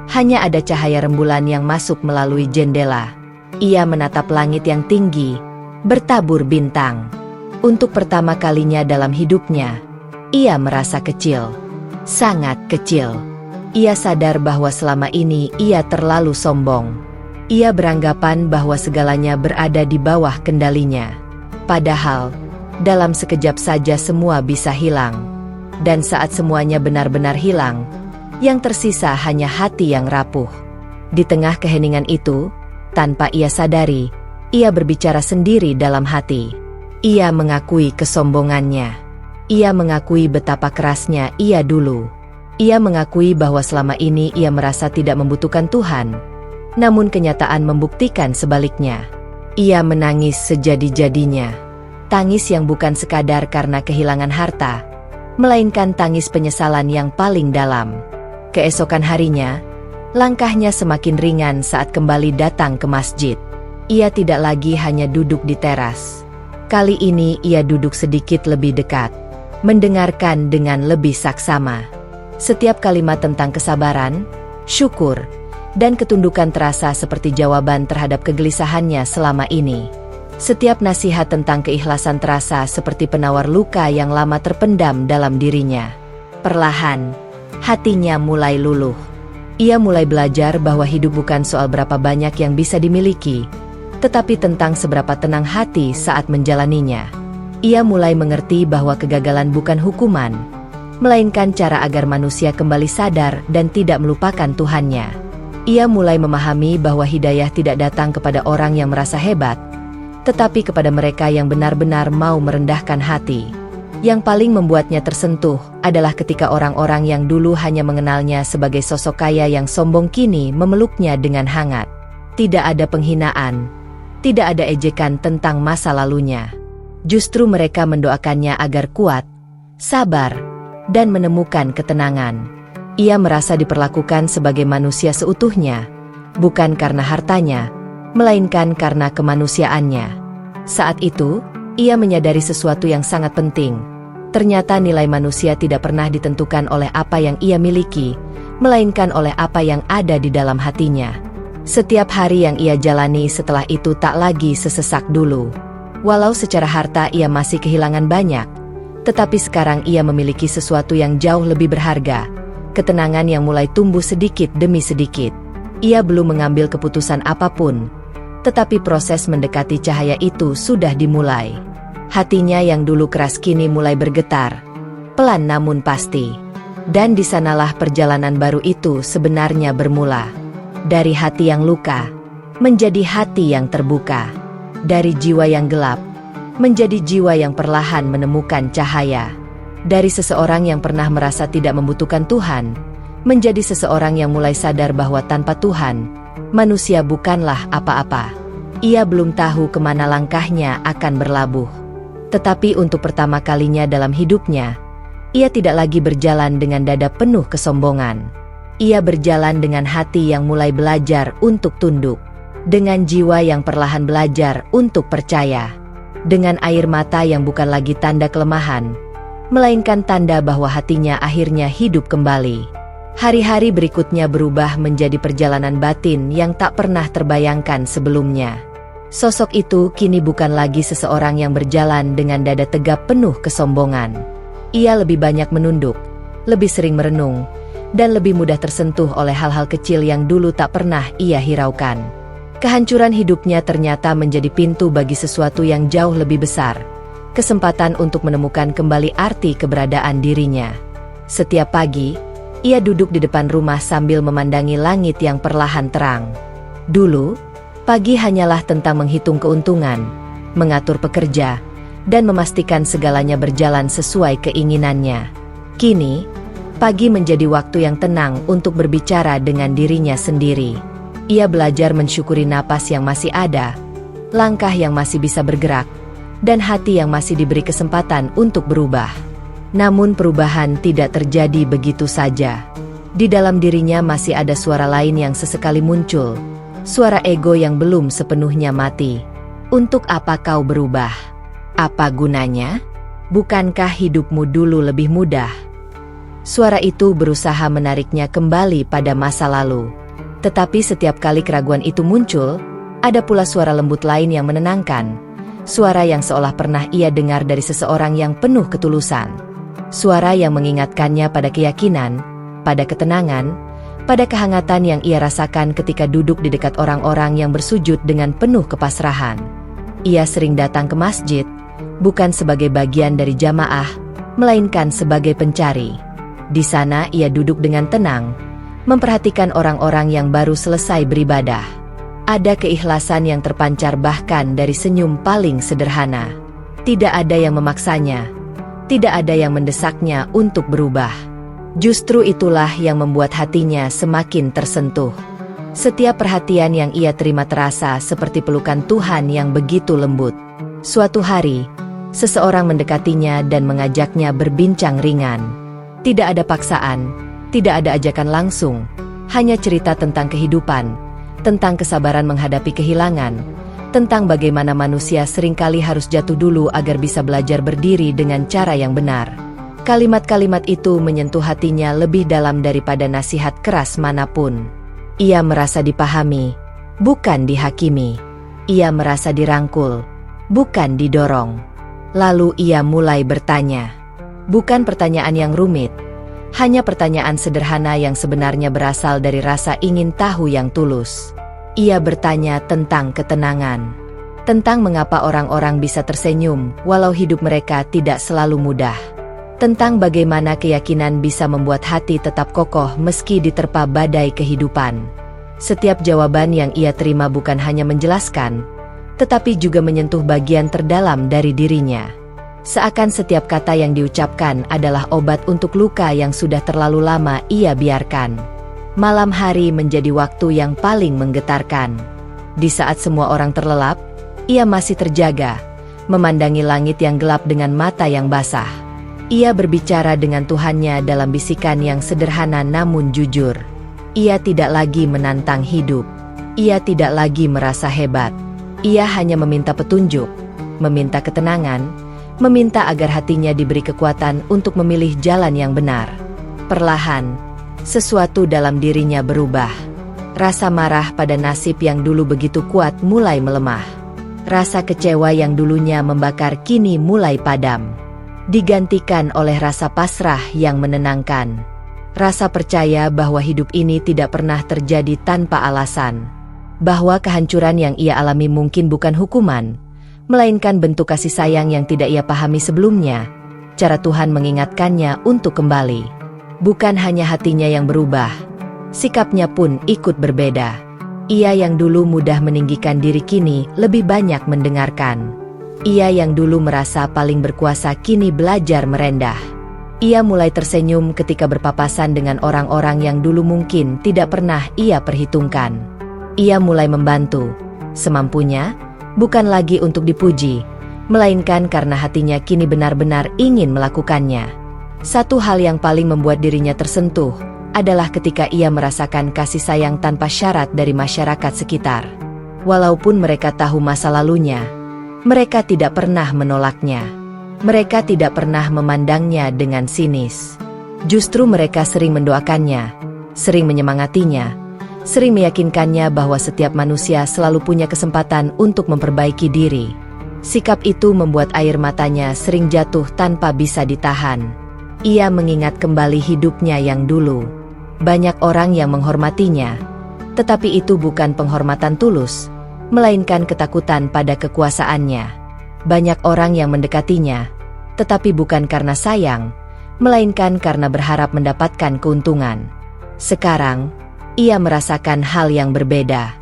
Hanya ada cahaya rembulan yang masuk melalui jendela. Ia menatap langit yang tinggi, bertabur bintang. Untuk pertama kalinya dalam hidupnya, ia merasa kecil. Sangat kecil. Ia sadar bahwa selama ini ia terlalu sombong. Ia beranggapan bahwa segalanya berada di bawah kendalinya. Padahal, dalam sekejap saja semua bisa hilang. Dan saat semuanya benar-benar hilang, yang tersisa hanya hati yang rapuh. Di tengah keheningan itu, tanpa ia sadari, ia berbicara sendiri dalam hati. Ia mengakui kesombongannya. Ia mengakui betapa kerasnya ia dulu. Ia mengakui bahwa selama ini ia merasa tidak membutuhkan Tuhan. Namun kenyataan membuktikan sebaliknya. Ia menangis sejadi-jadinya. Tangis yang bukan sekadar karena kehilangan harta, melainkan tangis penyesalan yang paling dalam. Keesokan harinya, langkahnya semakin ringan saat kembali datang ke masjid. Ia tidak lagi hanya duduk di teras. Kali ini ia duduk sedikit lebih dekat, mendengarkan dengan lebih saksama. Setiap kalimat tentang kesabaran, syukur, dan ketundukan terasa seperti jawaban terhadap kegelisahannya selama ini. Setiap nasihat tentang keikhlasan terasa seperti penawar luka yang lama terpendam dalam dirinya. Perlahan, hatinya mulai luluh. Ia mulai belajar bahwa hidup bukan soal berapa banyak yang bisa dimiliki, tetapi tentang seberapa tenang hati saat menjalaninya. Ia mulai mengerti bahwa kegagalan bukan hukuman, melainkan cara agar manusia kembali sadar dan tidak melupakan Tuhannya. Ia mulai memahami bahwa hidayah tidak datang kepada orang yang merasa hebat, tetapi kepada mereka yang benar-benar mau merendahkan hati. Yang paling membuatnya tersentuh adalah ketika orang-orang yang dulu hanya mengenalnya sebagai sosok kaya yang sombong kini memeluknya dengan hangat. Tidak ada penghinaan, tidak ada ejekan tentang masa lalunya. Justru mereka mendoakannya agar kuat, sabar, dan menemukan ketenangan. Ia merasa diperlakukan sebagai manusia seutuhnya, bukan karena hartanya, melainkan karena kemanusiaannya. Saat itu, ia menyadari sesuatu yang sangat penting. Ternyata nilai manusia tidak pernah ditentukan oleh apa yang ia miliki, melainkan oleh apa yang ada di dalam hatinya. Setiap hari yang ia jalani setelah itu tak lagi sesesak dulu. Walau secara harta ia masih kehilangan banyak, tetapi sekarang ia memiliki sesuatu yang jauh lebih berharga, ketenangan yang mulai tumbuh sedikit demi sedikit. Ia belum mengambil keputusan apapun, tetapi proses mendekati cahaya itu sudah dimulai. Hatinya yang dulu keras kini mulai bergetar, pelan namun pasti. Dan di sanalah perjalanan baru itu sebenarnya bermula. Dari hati yang luka, menjadi hati yang terbuka. Dari jiwa yang gelap, menjadi jiwa yang perlahan menemukan cahaya. Dari seseorang yang pernah merasa tidak membutuhkan Tuhan, menjadi seseorang yang mulai sadar bahwa tanpa Tuhan, manusia bukanlah apa-apa. Ia belum tahu kemana langkahnya akan berlabuh. Tetapi untuk pertama kalinya dalam hidupnya, ia tidak lagi berjalan dengan dada penuh kesombongan. Ia berjalan dengan hati yang mulai belajar untuk tunduk, dengan jiwa yang perlahan belajar untuk percaya, dengan air mata yang bukan lagi tanda kelemahan, melainkan tanda bahwa hatinya akhirnya hidup kembali. Hari-hari berikutnya berubah menjadi perjalanan batin yang tak pernah terbayangkan sebelumnya. Sosok itu kini bukan lagi seseorang yang berjalan dengan dada tegap penuh kesombongan. Ia lebih banyak menunduk, lebih sering merenung, dan lebih mudah tersentuh oleh hal-hal kecil yang dulu tak pernah ia hiraukan. Kehancuran hidupnya ternyata menjadi pintu bagi sesuatu yang jauh lebih besar, kesempatan untuk menemukan kembali arti keberadaan dirinya. Setiap pagi, ia duduk di depan rumah sambil memandangi langit yang perlahan terang. Dulu, pagi hanyalah tentang menghitung keuntungan, mengatur pekerja, dan memastikan segalanya berjalan sesuai keinginannya. Kini, pagi menjadi waktu yang tenang untuk berbicara dengan dirinya sendiri. Ia belajar mensyukuri napas yang masih ada, langkah yang masih bisa bergerak, dan hati yang masih diberi kesempatan untuk berubah. Namun perubahan tidak terjadi begitu saja. Di dalam dirinya masih ada suara lain yang sesekali muncul. Suara ego yang belum sepenuhnya mati. Untuk apa kau berubah? Apa gunanya? Bukankah hidupmu dulu lebih mudah? Suara itu berusaha menariknya kembali pada masa lalu. Tetapi setiap kali keraguan itu muncul, ada pula suara lembut lain yang menenangkan. Suara yang seolah pernah ia dengar dari seseorang yang penuh ketulusan. Suara yang mengingatkannya pada keyakinan, pada ketenangan, pada kehangatan yang ia rasakan ketika duduk di dekat orang-orang yang bersujud dengan penuh kepasrahan. Ia sering datang ke masjid, bukan sebagai bagian dari jamaah, melainkan sebagai pencari. Di sana ia duduk dengan tenang, memperhatikan orang-orang yang baru selesai beribadah. Ada keikhlasan yang terpancar bahkan dari senyum paling sederhana. Tidak ada yang memaksanya, tidak ada yang mendesaknya untuk berubah. Justru itulah yang membuat hatinya semakin tersentuh. Setiap perhatian yang ia terima terasa seperti pelukan Tuhan yang begitu lembut. Suatu hari, seseorang mendekatinya dan mengajaknya berbincang ringan. Tidak ada paksaan, tidak ada ajakan langsung, hanya cerita tentang kehidupan, tentang kesabaran menghadapi kehilangan, tentang bagaimana manusia seringkali harus jatuh dulu agar bisa belajar berdiri dengan cara yang benar. Kalimat-kalimat itu menyentuh hatinya lebih dalam daripada nasihat keras manapun. Ia merasa dipahami, bukan dihakimi. Ia merasa dirangkul, bukan didorong. Lalu ia mulai bertanya. Bukan pertanyaan yang rumit, hanya pertanyaan sederhana yang sebenarnya berasal dari rasa ingin tahu yang tulus. Ia bertanya tentang ketenangan, tentang mengapa orang-orang bisa tersenyum walau hidup mereka tidak selalu mudah. Tentang bagaimana keyakinan bisa membuat hati tetap kokoh meski diterpa badai kehidupan. Setiap jawaban yang ia terima bukan hanya menjelaskan, tetapi juga menyentuh bagian terdalam dari dirinya. Seakan setiap kata yang diucapkan adalah obat untuk luka yang sudah terlalu lama ia biarkan. Malam hari menjadi waktu yang paling menggetarkan. Di saat semua orang terlelap, ia masih terjaga, memandangi langit yang gelap dengan mata yang basah. Ia berbicara dengan Tuhannya dalam bisikan yang sederhana namun jujur. Ia tidak lagi menantang hidup. Ia tidak lagi merasa hebat. Ia hanya meminta petunjuk, meminta ketenangan, meminta agar hatinya diberi kekuatan untuk memilih jalan yang benar. Perlahan, sesuatu dalam dirinya berubah. Rasa marah pada nasib yang dulu begitu kuat mulai melemah. Rasa kecewa yang dulunya membakar kini mulai padam, digantikan oleh rasa pasrah yang menenangkan. Rasa percaya bahwa hidup ini tidak pernah terjadi tanpa alasan, bahwa kehancuran yang ia alami mungkin bukan hukuman, melainkan bentuk kasih sayang yang tidak ia pahami sebelumnya. Cara Tuhan mengingatkannya untuk kembali. Bukan hanya hatinya yang berubah, sikapnya pun ikut berbeda. Ia yang dulu mudah meninggikan diri kini lebih banyak mendengarkan. Ia yang dulu merasa paling berkuasa kini belajar merendah. Ia mulai tersenyum ketika berpapasan dengan orang-orang yang dulu mungkin tidak pernah ia perhitungkan. Ia mulai membantu, semampunya, bukan lagi untuk dipuji, melainkan karena hatinya kini benar-benar ingin melakukannya. Satu hal yang paling membuat dirinya tersentuh adalah ketika ia merasakan kasih sayang tanpa syarat dari masyarakat sekitar. Walaupun mereka tahu masa lalunya, mereka tidak pernah menolaknya. Mereka tidak pernah memandangnya dengan sinis. Justru mereka sering mendoakannya, sering menyemangatinya, sering meyakinkannya bahwa setiap manusia selalu punya kesempatan untuk memperbaiki diri. Sikap itu membuat air matanya sering jatuh tanpa bisa ditahan. Ia mengingat kembali hidupnya yang dulu. Banyak orang yang menghormatinya, tetapi itu bukan penghormatan tulus, melainkan ketakutan pada kekuasaannya. Banyak orang yang mendekatinya, tetapi bukan karena sayang, melainkan karena berharap mendapatkan keuntungan. Sekarang, ia merasakan hal yang berbeda.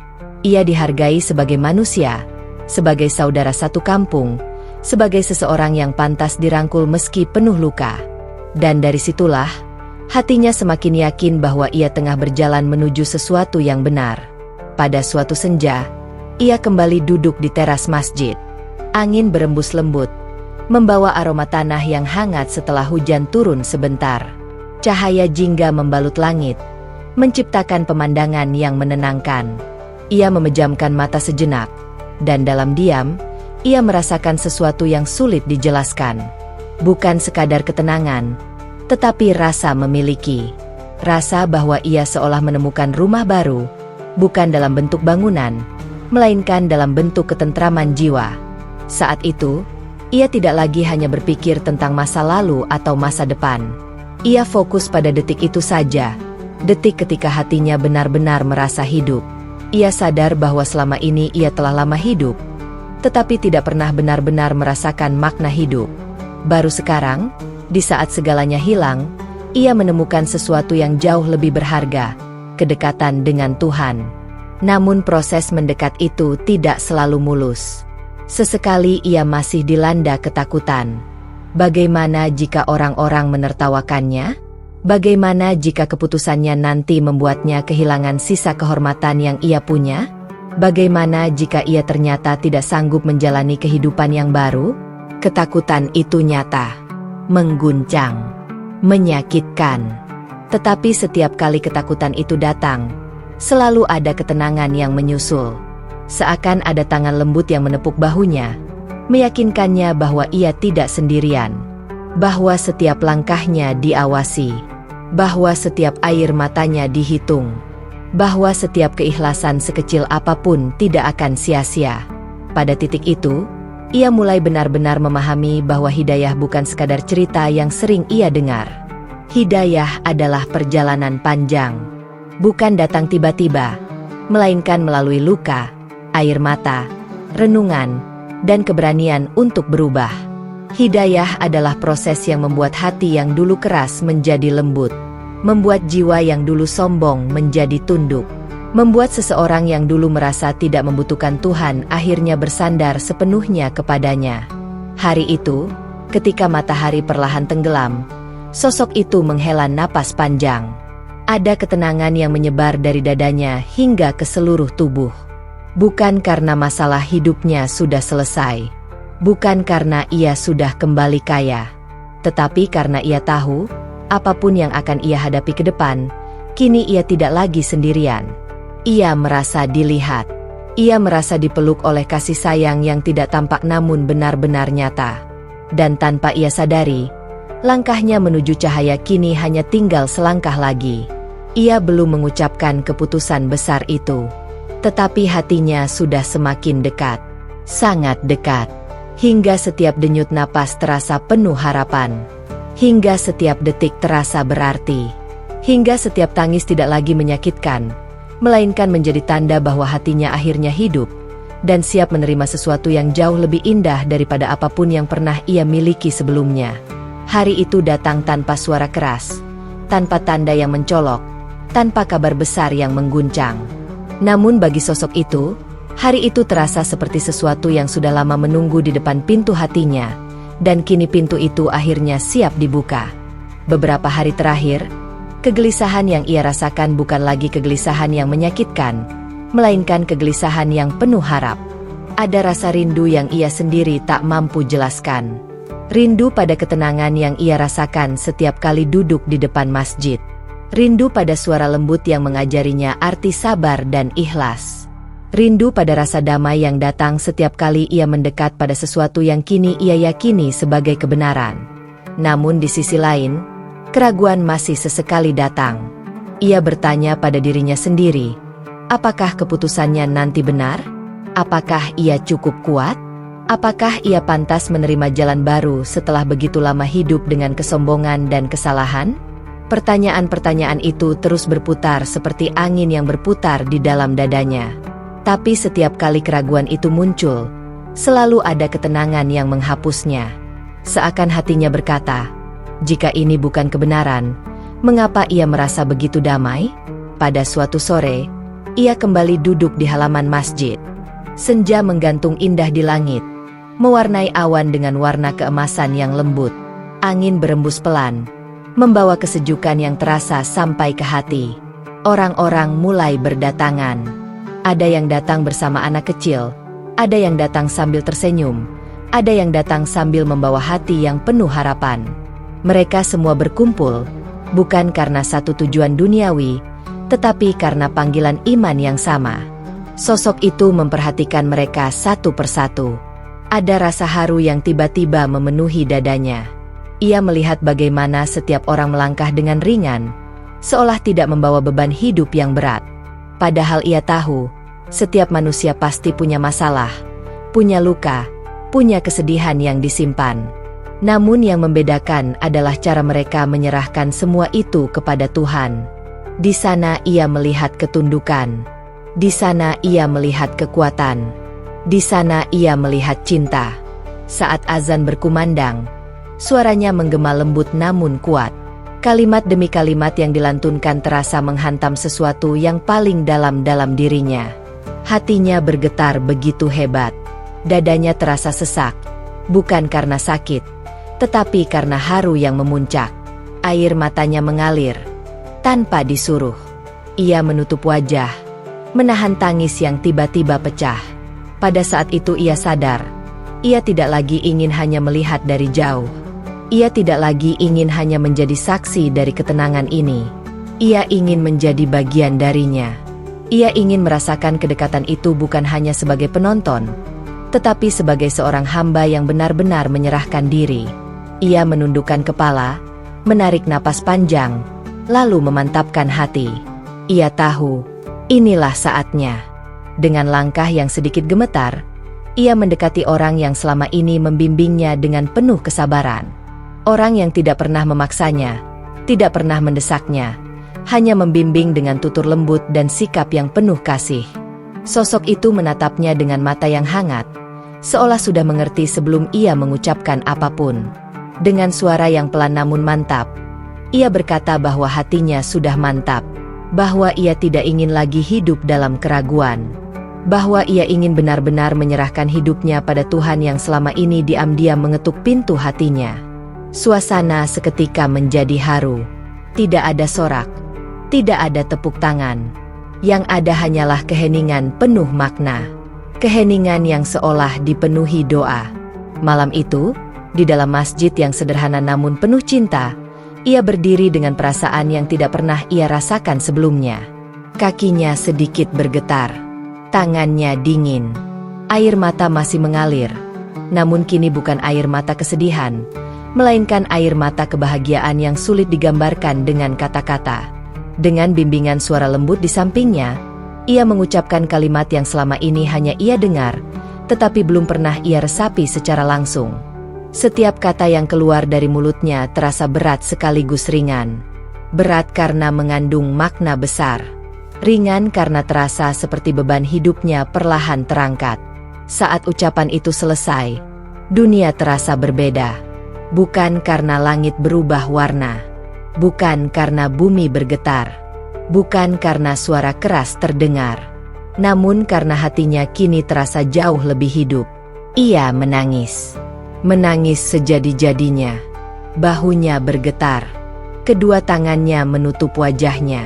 Ia dihargai sebagai manusia, sebagai saudara satu kampung, sebagai seseorang yang pantas dirangkul meski penuh luka. Dan dari situlah, hatinya semakin yakin bahwa ia tengah berjalan menuju sesuatu yang benar. Pada suatu senja, ia kembali duduk di teras masjid. Angin berembus lembut, membawa aroma tanah yang hangat setelah hujan turun sebentar. Cahaya jingga membalut langit, menciptakan pemandangan yang menenangkan. Ia memejamkan mata sejenak, dan dalam diam, ia merasakan sesuatu yang sulit dijelaskan. Bukan sekadar ketenangan, tetapi rasa memiliki. Rasa bahwa ia seolah menemukan rumah baru, bukan dalam bentuk bangunan, melainkan dalam bentuk ketentraman jiwa. Saat itu, ia tidak lagi hanya berpikir tentang masa lalu atau masa depan. Ia fokus pada detik itu saja, detik ketika hatinya benar-benar merasa hidup. Ia sadar bahwa selama ini ia telah lama hidup, tetapi tidak pernah benar-benar merasakan makna hidup. Baru sekarang, di saat segalanya hilang, ia menemukan sesuatu yang jauh lebih berharga, kedekatan dengan Tuhan. Namun proses mendekat itu tidak selalu mulus. Sesekali ia masih dilanda ketakutan. Bagaimana jika orang-orang menertawakannya? Bagaimana jika keputusannya nanti membuatnya kehilangan sisa kehormatan yang ia punya? Bagaimana jika ia ternyata tidak sanggup menjalani kehidupan yang baru? Ketakutan itu nyata, mengguncang, menyakitkan. Tetapi setiap kali ketakutan itu datang, selalu ada ketenangan yang menyusul. Seakan ada tangan lembut yang menepuk bahunya, meyakinkannya bahwa ia tidak sendirian, bahwa setiap langkahnya diawasi, bahwa setiap air matanya dihitung, bahwa setiap keikhlasan sekecil apapun tidak akan sia-sia. Pada titik itu, ia mulai benar-benar memahami bahwa hidayah bukan sekadar cerita yang sering ia dengar. Hidayah adalah perjalanan panjang, bukan datang tiba-tiba, melainkan melalui luka, air mata, renungan, dan keberanian untuk berubah. Hidayah adalah proses yang membuat hati yang dulu keras menjadi lembut, membuat jiwa yang dulu sombong menjadi tunduk, membuat seseorang yang dulu merasa tidak membutuhkan Tuhan akhirnya bersandar sepenuhnya kepadanya. Hari itu, ketika matahari perlahan tenggelam, sosok itu menghela napas panjang. Ada ketenangan yang menyebar dari dadanya hingga ke seluruh tubuh. Bukan karena masalah hidupnya sudah selesai, bukan karena ia sudah kembali kaya, tetapi karena ia tahu, apapun yang akan ia hadapi ke depan, kini ia tidak lagi sendirian. Ia merasa dilihat. Ia merasa dipeluk oleh kasih sayang yang tidak tampak namun benar-benar nyata. Dan tanpa ia sadari, langkahnya menuju cahaya kini hanya tinggal selangkah lagi. Ia belum mengucapkan keputusan besar itu. Tetapi hatinya sudah semakin dekat. Sangat dekat. Hingga setiap denyut napas terasa penuh harapan. Hingga setiap detik terasa berarti. Hingga setiap tangis tidak lagi menyakitkan, melainkan menjadi tanda bahwa hatinya akhirnya hidup dan siap menerima sesuatu yang jauh lebih indah daripada apapun yang pernah ia miliki sebelumnya. Hari itu datang tanpa suara keras, tanpa tanda yang mencolok, tanpa kabar besar yang mengguncang. Namun bagi sosok itu, hari itu terasa seperti sesuatu yang sudah lama menunggu di depan pintu hatinya, dan kini pintu itu akhirnya siap dibuka. Beberapa hari terakhir, kegelisahan yang ia rasakan bukan lagi kegelisahan yang menyakitkan, melainkan kegelisahan yang penuh harap. Ada rasa rindu yang ia sendiri tak mampu jelaskan. Rindu pada ketenangan yang ia rasakan setiap kali duduk di depan masjid. Rindu pada suara lembut yang mengajarinya arti sabar dan ikhlas. Rindu pada rasa damai yang datang setiap kali ia mendekat pada sesuatu yang kini ia yakini sebagai kebenaran. Namun di sisi lain, keraguan masih sesekali datang. Ia bertanya pada dirinya sendiri, apakah keputusannya nanti benar? Apakah ia cukup kuat? Apakah ia pantas menerima jalan baru setelah begitu lama hidup dengan kesombongan dan kesalahan? Pertanyaan-pertanyaan itu terus berputar seperti angin yang berputar di dalam dadanya. Tapi setiap kali keraguan itu muncul, selalu ada ketenangan yang menghapusnya. Seakan hatinya berkata, jika ini bukan kebenaran, mengapa ia merasa begitu damai? Pada suatu sore, ia kembali duduk di halaman masjid. Senja menggantung indah di langit, mewarnai awan dengan warna keemasan yang lembut. Angin berembus pelan, membawa kesejukan yang terasa sampai ke hati. Orang-orang mulai berdatangan. Ada yang datang bersama anak kecil, ada yang datang sambil tersenyum, ada yang datang sambil membawa hati yang penuh harapan. Mereka semua berkumpul, bukan karena satu tujuan duniawi, tetapi karena panggilan iman yang sama. Sosok itu memperhatikan mereka satu persatu. Ada rasa haru yang tiba-tiba memenuhi dadanya. Ia melihat bagaimana setiap orang melangkah dengan ringan, seolah tidak membawa beban hidup yang berat. Padahal ia tahu, setiap manusia pasti punya masalah, punya luka, punya kesedihan yang disimpan. Namun yang membedakan adalah cara mereka menyerahkan semua itu kepada Tuhan. Di sana ia melihat ketundukan. Di sana ia melihat kekuatan. Di sana ia melihat cinta. Saat azan berkumandang, suaranya menggema lembut namun kuat. Kalimat demi kalimat yang dilantunkan terasa menghantam sesuatu yang paling dalam-dalam dirinya. Hatinya bergetar begitu hebat. Dadanya terasa sesak, bukan karena sakit, tetapi karena haru yang memuncak. Air matanya mengalir, tanpa disuruh. Ia menutup wajah, menahan tangis yang tiba-tiba pecah. Pada saat itu ia sadar, ia tidak lagi ingin hanya melihat dari jauh. Ia tidak lagi ingin hanya menjadi saksi dari ketenangan ini. Ia ingin menjadi bagian darinya. Ia ingin merasakan kedekatan itu bukan hanya sebagai penonton, tetapi sebagai seorang hamba yang benar-benar menyerahkan diri. Ia menundukkan kepala, menarik napas panjang, lalu memantapkan hati. Ia tahu, inilah saatnya. Dengan langkah yang sedikit gemetar, ia mendekati orang yang selama ini membimbingnya dengan penuh kesabaran. Orang yang tidak pernah memaksanya, tidak pernah mendesaknya, hanya membimbing dengan tutur lembut dan sikap yang penuh kasih. Sosok itu menatapnya dengan mata yang hangat, seolah sudah mengerti sebelum ia mengucapkan apapun. Dengan suara yang pelan namun mantap, ia berkata bahwa hatinya sudah mantap, bahwa ia tidak ingin lagi hidup dalam keraguan, bahwa ia ingin benar-benar menyerahkan hidupnya pada Tuhan yang selama ini diam-diam mengetuk pintu hatinya. Suasana seketika menjadi haru. Tidak ada sorak, tidak ada tepuk tangan. Yang ada hanyalah keheningan penuh makna. Keheningan yang seolah dipenuhi doa. Malam itu, di dalam masjid yang sederhana namun penuh cinta, ia berdiri dengan perasaan yang tidak pernah ia rasakan sebelumnya. Kakinya sedikit bergetar. Tangannya dingin. Air mata masih mengalir. Namun kini bukan air mata kesedihan, melainkan air mata kebahagiaan yang sulit digambarkan dengan kata-kata. Dengan bimbingan suara lembut di sampingnya, ia mengucapkan kalimat yang selama ini hanya ia dengar, tetapi belum pernah ia resapi secara langsung. Setiap kata yang keluar dari mulutnya terasa berat sekaligus ringan. Berat karena mengandung makna besar. Ringan karena terasa seperti beban hidupnya perlahan terangkat. Saat ucapan itu selesai, dunia terasa berbeda. Bukan karena langit berubah warna. Bukan karena bumi bergetar. Bukan karena suara keras terdengar. Namun karena hatinya kini terasa jauh lebih hidup. Ia menangis. Menangis sejadi-jadinya. Bahunya bergetar. Kedua tangannya menutup wajahnya.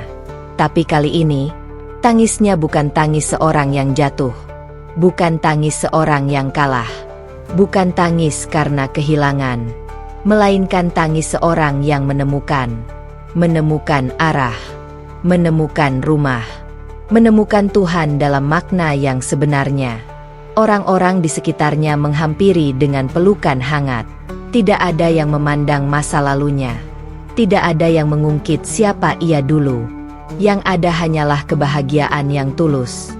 Tapi kali ini, tangisnya bukan tangis seorang yang jatuh. Bukan tangis seorang yang kalah. Bukan tangis karena kehilangan. Melainkan tangis seorang yang menemukan. Menemukan arah. Menemukan rumah. Menemukan Tuhan dalam makna yang sebenarnya. Orang-orang di sekitarnya menghampiri dengan pelukan hangat. Tidak ada yang memandang masa lalunya. Tidak ada yang mengungkit siapa ia dulu. Yang ada hanyalah kebahagiaan yang tulus.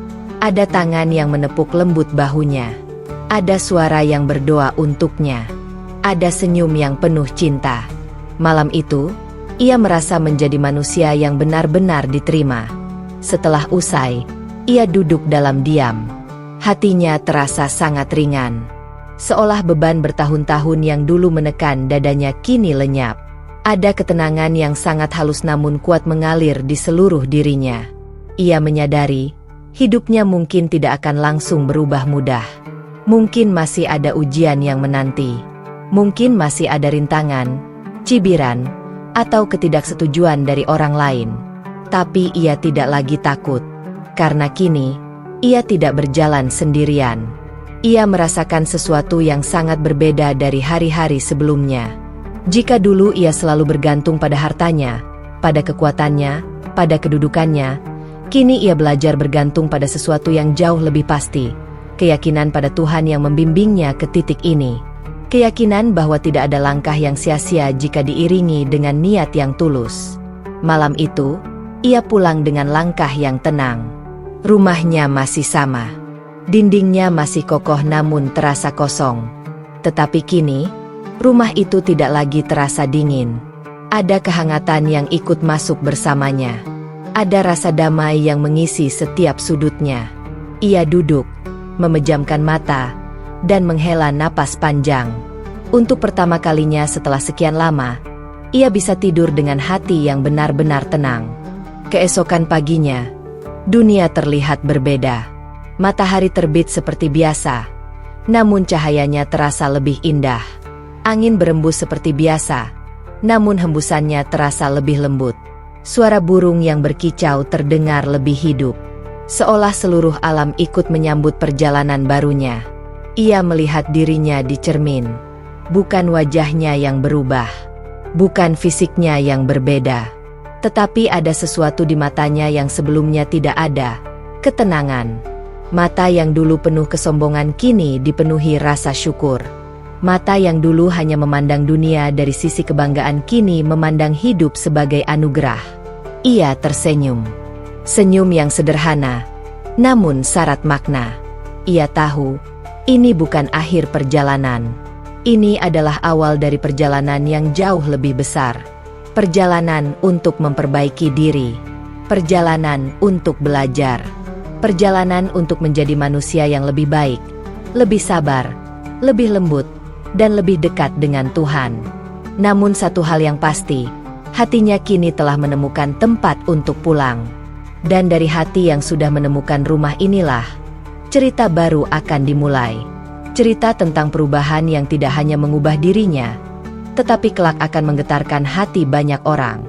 Ada tangan yang menepuk lembut bahunya. Ada suara yang berdoa untuknya. Ada senyum yang penuh cinta. Malam itu, ia merasa menjadi manusia yang benar-benar diterima. Setelah usai, ia duduk dalam diam. Hatinya terasa sangat ringan. Seolah beban bertahun-tahun yang dulu menekan dadanya kini lenyap. Ada ketenangan yang sangat halus namun kuat mengalir di seluruh dirinya. Ia menyadari, hidupnya mungkin tidak akan langsung berubah mudah. Mungkin masih ada ujian yang menanti. Mungkin masih ada rintangan, cibiran, atau ketidaksetujuan dari orang lain. Tapi ia tidak lagi takut. Karena kini, ia tidak berjalan sendirian. Ia merasakan sesuatu yang sangat berbeda dari hari-hari sebelumnya. Jika dulu ia selalu bergantung pada hartanya, pada kekuatannya, pada kedudukannya, kini ia belajar bergantung pada sesuatu yang jauh lebih pasti. Keyakinan pada Tuhan yang membimbingnya ke titik ini. Keyakinan bahwa tidak ada langkah yang sia-sia jika diiringi dengan niat yang tulus. Malam itu, ia pulang dengan langkah yang tenang. Rumahnya masih sama. Dindingnya masih kokoh namun terasa kosong. Tetapi kini, rumah itu tidak lagi terasa dingin. Ada kehangatan yang ikut masuk bersamanya. Ada rasa damai yang mengisi setiap sudutnya. Ia duduk, memejamkan mata, dan menghela napas panjang. Untuk pertama kalinya setelah sekian lama, ia bisa tidur dengan hati yang benar-benar tenang. Keesokan paginya, dunia terlihat berbeda. Matahari terbit seperti biasa, namun cahayanya terasa lebih indah. Angin berembus seperti biasa, namun hembusannya terasa lebih lembut. Suara burung yang berkicau terdengar lebih hidup. Seolah seluruh alam ikut menyambut perjalanan barunya. Ia melihat dirinya di cermin. Bukan wajahnya yang berubah. Bukan fisiknya yang berbeda. Tetapi ada sesuatu di matanya yang sebelumnya tidak ada. Ketenangan. Mata yang dulu penuh kesombongan kini dipenuhi rasa syukur. Mata yang dulu hanya memandang dunia dari sisi kebanggaan kini memandang hidup sebagai anugerah. Ia tersenyum. Senyum yang sederhana, namun syarat makna. Ia tahu, ini bukan akhir perjalanan. Ini adalah awal dari perjalanan yang jauh lebih besar. Perjalanan untuk memperbaiki diri. Perjalanan untuk belajar. Perjalanan untuk menjadi manusia yang lebih baik, lebih sabar, lebih lembut, dan lebih dekat dengan Tuhan. Namun satu hal yang pasti, hatinya kini telah menemukan tempat untuk pulang. Dan dari hati yang sudah menemukan rumah inilah, cerita baru akan dimulai. Cerita tentang perubahan yang tidak hanya mengubah dirinya, tetapi kelak akan menggetarkan hati banyak orang.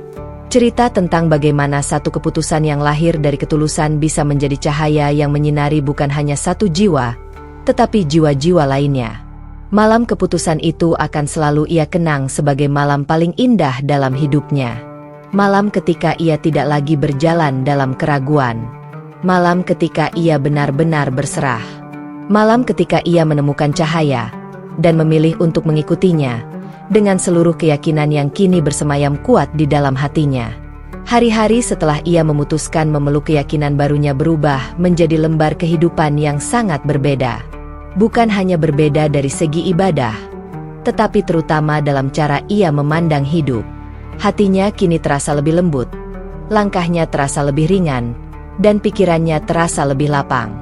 Cerita tentang bagaimana satu keputusan yang lahir dari ketulusan bisa menjadi cahaya yang menyinari bukan hanya satu jiwa, tetapi jiwa-jiwa lainnya. Malam keputusan itu akan selalu ia kenang sebagai malam paling indah dalam hidupnya. Malam ketika ia tidak lagi berjalan dalam keraguan. Malam ketika ia benar-benar berserah. Malam ketika ia menemukan cahaya dan memilih untuk mengikutinya dengan seluruh keyakinan yang kini bersemayam kuat di dalam hatinya. Hari-hari setelah ia memutuskan memeluk keyakinan barunya berubah menjadi lembar kehidupan yang sangat berbeda. Bukan hanya berbeda dari segi ibadah, tetapi terutama dalam cara ia memandang hidup. Hatinya kini terasa lebih lembut, langkahnya terasa lebih ringan, dan pikirannya terasa lebih lapang.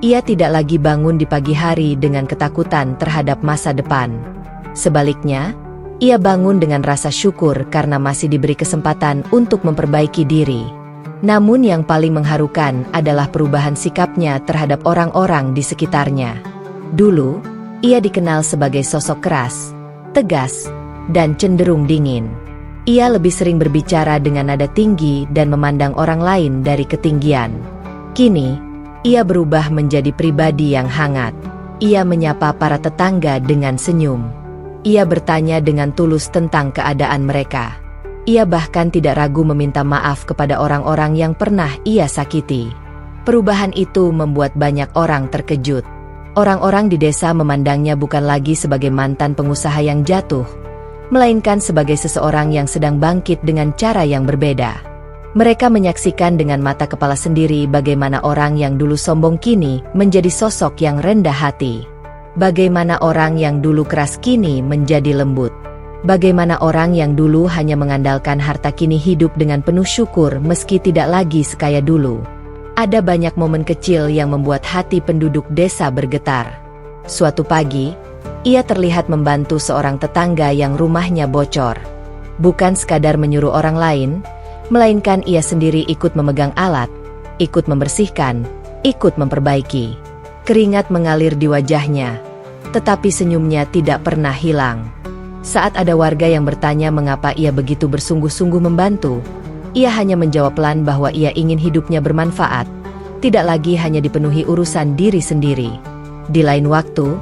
Ia tidak lagi bangun di pagi hari dengan ketakutan terhadap masa depan. Sebaliknya, ia bangun dengan rasa syukur karena masih diberi kesempatan untuk memperbaiki diri. Namun yang paling mengharukan adalah perubahan sikapnya terhadap orang-orang di sekitarnya. Dulu, ia dikenal sebagai sosok keras, tegas, dan cenderung dingin. Ia lebih sering berbicara dengan nada tinggi dan memandang orang lain dari ketinggian. Kini, ia berubah menjadi pribadi yang hangat. Ia menyapa para tetangga dengan senyum. Ia bertanya dengan tulus tentang keadaan mereka. Ia bahkan tidak ragu meminta maaf kepada orang-orang yang pernah ia sakiti. Perubahan itu membuat banyak orang terkejut. Orang-orang di desa memandangnya bukan lagi sebagai mantan pengusaha yang jatuh, melainkan sebagai seseorang yang sedang bangkit dengan cara yang berbeda. Mereka menyaksikan dengan mata kepala sendiri bagaimana orang yang dulu sombong kini menjadi sosok yang rendah hati. Bagaimana orang yang dulu keras kini menjadi lembut. Bagaimana orang yang dulu hanya mengandalkan harta kini hidup dengan penuh syukur meski tidak lagi sekaya dulu. Ada banyak momen kecil yang membuat hati penduduk desa bergetar. Suatu pagi, ia terlihat membantu seorang tetangga yang rumahnya bocor. Bukan sekadar menyuruh orang lain, melainkan ia sendiri ikut memegang alat, ikut membersihkan, ikut memperbaiki. Keringat mengalir di wajahnya, tetapi senyumnya tidak pernah hilang. Saat ada warga yang bertanya mengapa ia begitu bersungguh-sungguh membantu, ia hanya menjawab pelan bahwa ia ingin hidupnya bermanfaat, tidak lagi hanya dipenuhi urusan diri sendiri. Di lain waktu,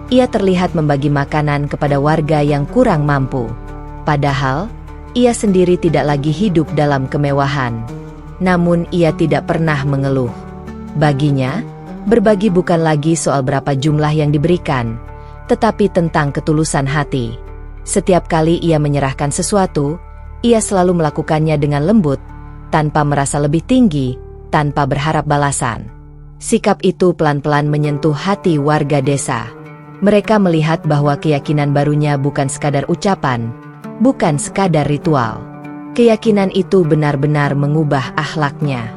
ia terlihat membagi makanan kepada warga yang kurang mampu. Padahal, ia sendiri tidak lagi hidup dalam kemewahan. Namun ia tidak pernah mengeluh. Baginya, berbagi bukan lagi soal berapa jumlah yang diberikan, tetapi tentang ketulusan hati. Setiap kali ia menyerahkan sesuatu, ia selalu melakukannya dengan lembut, tanpa merasa lebih tinggi, tanpa berharap balasan. Sikap itu pelan-pelan menyentuh hati warga desa. Mereka melihat bahwa keyakinan barunya bukan sekadar ucapan, bukan sekadar ritual. Keyakinan itu benar-benar mengubah akhlaknya,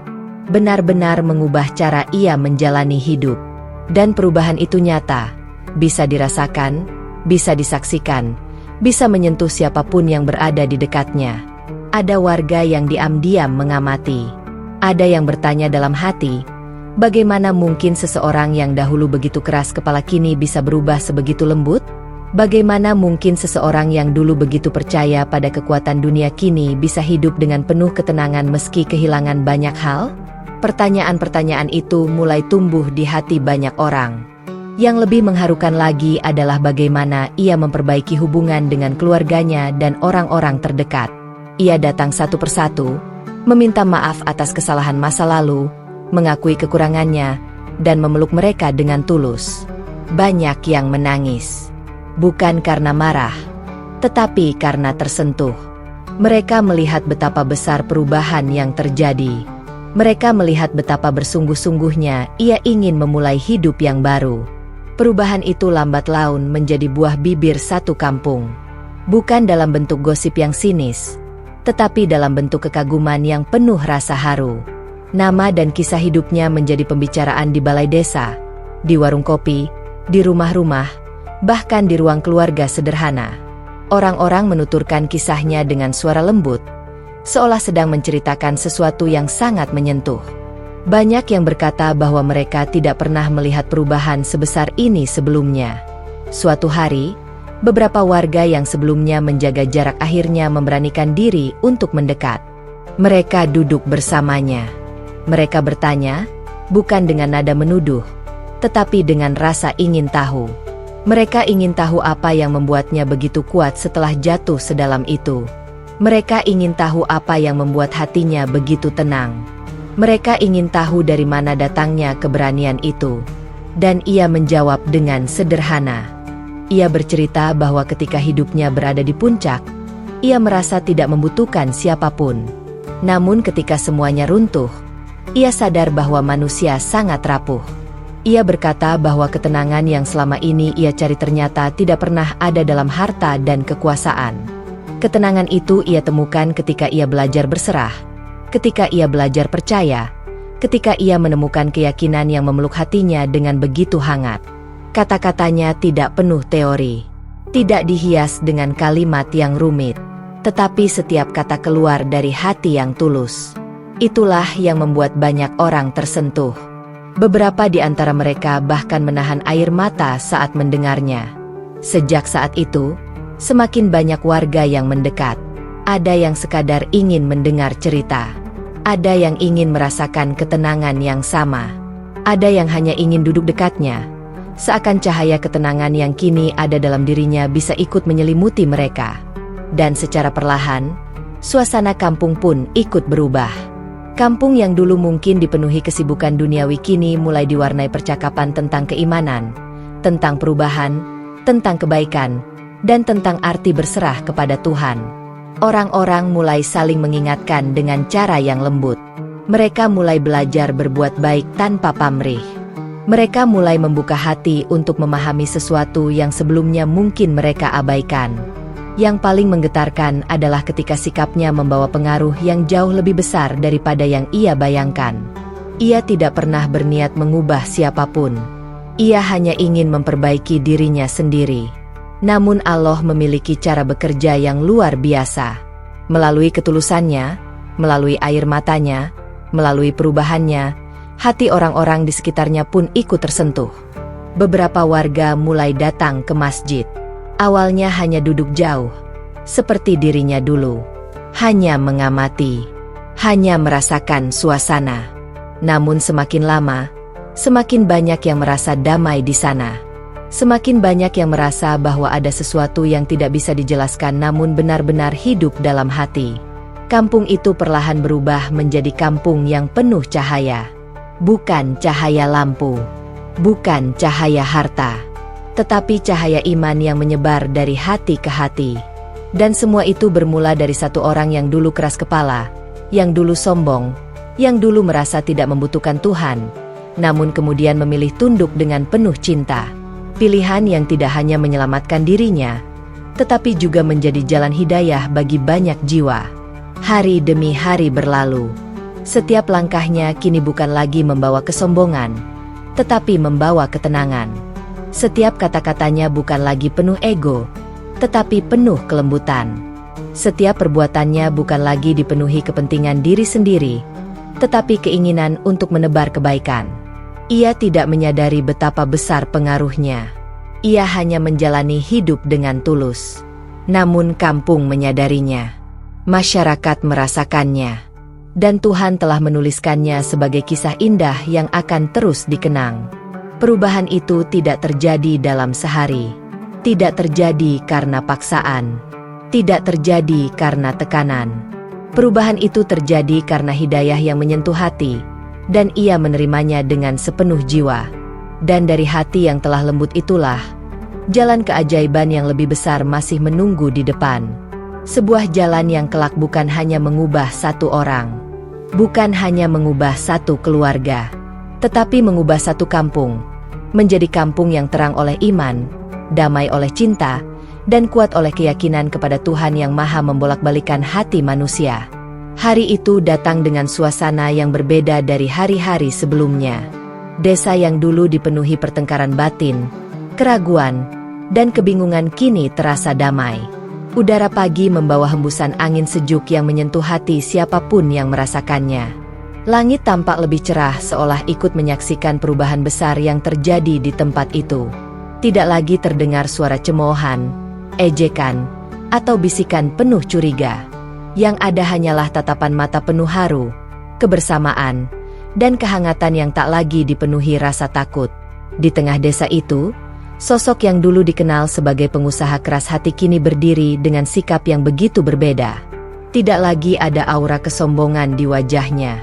benar-benar mengubah cara ia menjalani hidup. Dan perubahan itu nyata, bisa dirasakan, bisa disaksikan, bisa menyentuh siapapun yang berada di dekatnya. Ada warga yang diam-diam mengamati. Ada yang bertanya dalam hati, bagaimana mungkin seseorang yang dahulu begitu keras kepala kini bisa berubah sebegitu lembut? Bagaimana mungkin seseorang yang dulu begitu percaya pada kekuatan dunia kini bisa hidup dengan penuh ketenangan meski kehilangan banyak hal? Pertanyaan-pertanyaan itu mulai tumbuh di hati banyak orang. Yang lebih mengharukan lagi adalah bagaimana ia memperbaiki hubungan dengan keluarganya dan orang-orang terdekat. Ia datang satu persatu, meminta maaf atas kesalahan masa lalu, mengakui kekurangannya, dan memeluk mereka dengan tulus. Banyak yang menangis. Bukan karena marah, tetapi karena tersentuh. Mereka melihat betapa besar perubahan yang terjadi. Mereka melihat betapa bersungguh-sungguhnya ia ingin memulai hidup yang baru. Perubahan itu lambat laun menjadi buah bibir satu kampung. Bukan dalam bentuk gosip yang sinis, tetapi dalam bentuk kekaguman yang penuh rasa haru. Nama dan kisah hidupnya menjadi pembicaraan di balai desa, di warung kopi, di rumah-rumah, bahkan di ruang keluarga sederhana. Orang-orang menuturkan kisahnya dengan suara lembut, seolah sedang menceritakan sesuatu yang sangat menyentuh. Banyak yang berkata bahwa mereka tidak pernah melihat perubahan sebesar ini sebelumnya. Suatu hari, beberapa warga yang sebelumnya menjaga jarak akhirnya memberanikan diri untuk mendekat. Mereka duduk bersamanya. Mereka bertanya, bukan dengan nada menuduh, tetapi dengan rasa ingin tahu. Mereka ingin tahu apa yang membuatnya begitu kuat setelah jatuh sedalam itu. Mereka ingin tahu apa yang membuat hatinya begitu tenang. Mereka ingin tahu dari mana datangnya keberanian itu. Dan ia menjawab dengan sederhana. Ia bercerita bahwa ketika hidupnya berada di puncak, ia merasa tidak membutuhkan siapapun. Namun ketika semuanya runtuh, ia sadar bahwa manusia sangat rapuh. Ia berkata bahwa ketenangan yang selama ini ia cari ternyata tidak pernah ada dalam harta dan kekuasaan. Ketenangan itu ia temukan ketika ia belajar berserah, ketika ia belajar percaya, ketika ia menemukan keyakinan yang memeluk hatinya dengan begitu hangat. Kata-katanya tidak penuh teori, tidak dihias dengan kalimat yang rumit, tetapi setiap kata keluar dari hati yang tulus. Itulah yang membuat banyak orang tersentuh. Beberapa di antara mereka bahkan menahan air mata saat mendengarnya. Sejak saat itu, semakin banyak warga yang mendekat. Ada yang sekadar ingin mendengar cerita. Ada yang ingin merasakan ketenangan yang sama. Ada yang hanya ingin duduk dekatnya. Seakan cahaya ketenangan yang kini ada dalam dirinya bisa ikut menyelimuti mereka. Dan secara perlahan, suasana kampung pun ikut berubah. Kampung yang dulu mungkin dipenuhi kesibukan duniawi kini mulai diwarnai percakapan tentang keimanan, tentang perubahan, tentang kebaikan, dan tentang arti berserah kepada Tuhan. Orang-orang mulai saling mengingatkan dengan cara yang lembut. Mereka mulai belajar berbuat baik tanpa pamrih. Mereka mulai membuka hati untuk memahami sesuatu yang sebelumnya mungkin mereka abaikan. Yang paling menggetarkan adalah ketika sikapnya membawa pengaruh yang jauh lebih besar daripada yang ia bayangkan. Ia tidak pernah berniat mengubah siapapun. Ia hanya ingin memperbaiki dirinya sendiri. Namun Allah memiliki cara bekerja yang luar biasa. Melalui ketulusannya, melalui air matanya, melalui perubahannya, hati orang-orang di sekitarnya pun ikut tersentuh. Beberapa warga mulai datang ke masjid. Awalnya hanya duduk jauh, seperti dirinya dulu. Hanya mengamati, hanya merasakan suasana. Namun semakin lama, semakin banyak yang merasa damai di sana. Semakin banyak yang merasa bahwa ada sesuatu yang tidak bisa dijelaskan namun benar-benar hidup dalam hati. Kampung itu perlahan berubah menjadi kampung yang penuh cahaya. Bukan cahaya lampu, bukan cahaya harta, tetapi cahaya iman yang menyebar dari hati ke hati. Dan semua itu bermula dari satu orang yang dulu keras kepala, yang dulu sombong, yang dulu merasa tidak membutuhkan Tuhan, namun kemudian memilih tunduk dengan penuh cinta. Pilihan yang tidak hanya menyelamatkan dirinya, tetapi juga menjadi jalan hidayah bagi banyak jiwa. Hari demi hari berlalu. Setiap langkahnya kini bukan lagi membawa kesombongan, tetapi membawa ketenangan. Setiap kata-katanya bukan lagi penuh ego, tetapi penuh kelembutan. Setiap perbuatannya bukan lagi dipenuhi kepentingan diri sendiri, tetapi keinginan untuk menebar kebaikan. Ia tidak menyadari betapa besar pengaruhnya. Ia hanya menjalani hidup dengan tulus. Namun kampung menyadarinya. Masyarakat merasakannya. Dan Tuhan telah menuliskannya sebagai kisah indah yang akan terus dikenang. Perubahan itu tidak terjadi dalam sehari. Tidak terjadi karena paksaan. Tidak terjadi karena tekanan. Perubahan itu terjadi karena hidayah yang menyentuh hati. Dan ia menerimanya dengan sepenuh jiwa. Dan dari hati yang telah lembut itulah, jalan keajaiban yang lebih besar masih menunggu di depan. Sebuah jalan yang kelak bukan hanya mengubah satu orang, bukan hanya mengubah satu keluarga, tetapi mengubah satu kampung, menjadi kampung yang terang oleh iman, damai oleh cinta, dan kuat oleh keyakinan kepada Tuhan yang maha membolak-balikan hati manusia. Hari itu datang dengan suasana yang berbeda dari hari-hari sebelumnya. Desa yang dulu dipenuhi pertengkaran batin, keraguan, dan kebingungan kini terasa damai. Udara pagi membawa hembusan angin sejuk yang menyentuh hati siapapun yang merasakannya. Langit tampak lebih cerah seolah ikut menyaksikan perubahan besar yang terjadi di tempat itu. Tidak lagi terdengar suara cemoohan, ejekan, atau bisikan penuh curiga. Yang ada hanyalah tatapan mata penuh haru, kebersamaan, dan kehangatan yang tak lagi dipenuhi rasa takut. Di tengah desa itu, sosok yang dulu dikenal sebagai pengusaha keras hati kini berdiri dengan sikap yang begitu berbeda. Tidak lagi ada aura kesombongan di wajahnya.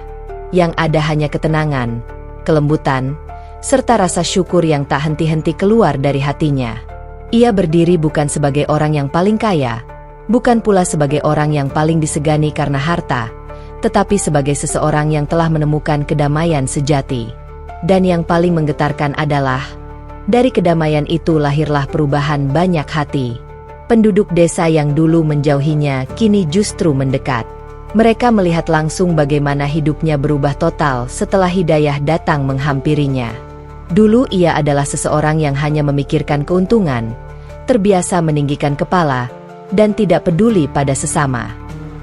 Yang ada hanya ketenangan, kelembutan, serta rasa syukur yang tak henti-henti keluar dari hatinya. Ia berdiri bukan sebagai orang yang paling kaya, bukan pula sebagai orang yang paling disegani karena harta, tetapi sebagai seseorang yang telah menemukan kedamaian sejati. Dan yang paling menggetarkan adalah, dari kedamaian itu lahirlah perubahan banyak hati. Penduduk desa yang dulu menjauhinya kini justru mendekat. Mereka melihat langsung bagaimana hidupnya berubah total setelah hidayah datang menghampirinya. Dulu ia adalah seseorang yang hanya memikirkan keuntungan, terbiasa meninggikan kepala, dan tidak peduli pada sesama.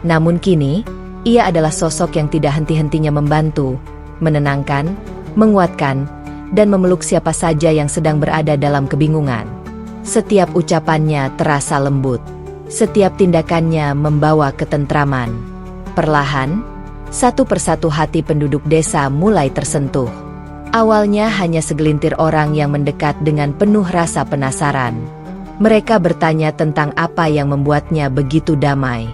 Namun kini, ia adalah sosok yang tidak henti-hentinya membantu, menenangkan, menguatkan, dan memeluk siapa saja yang sedang berada dalam kebingungan. Setiap ucapannya terasa lembut. Setiap tindakannya membawa ketentraman. Perlahan, satu persatu hati penduduk desa mulai tersentuh. Awalnya hanya segelintir orang yang mendekat dengan penuh rasa penasaran. Mereka bertanya tentang apa yang membuatnya begitu damai.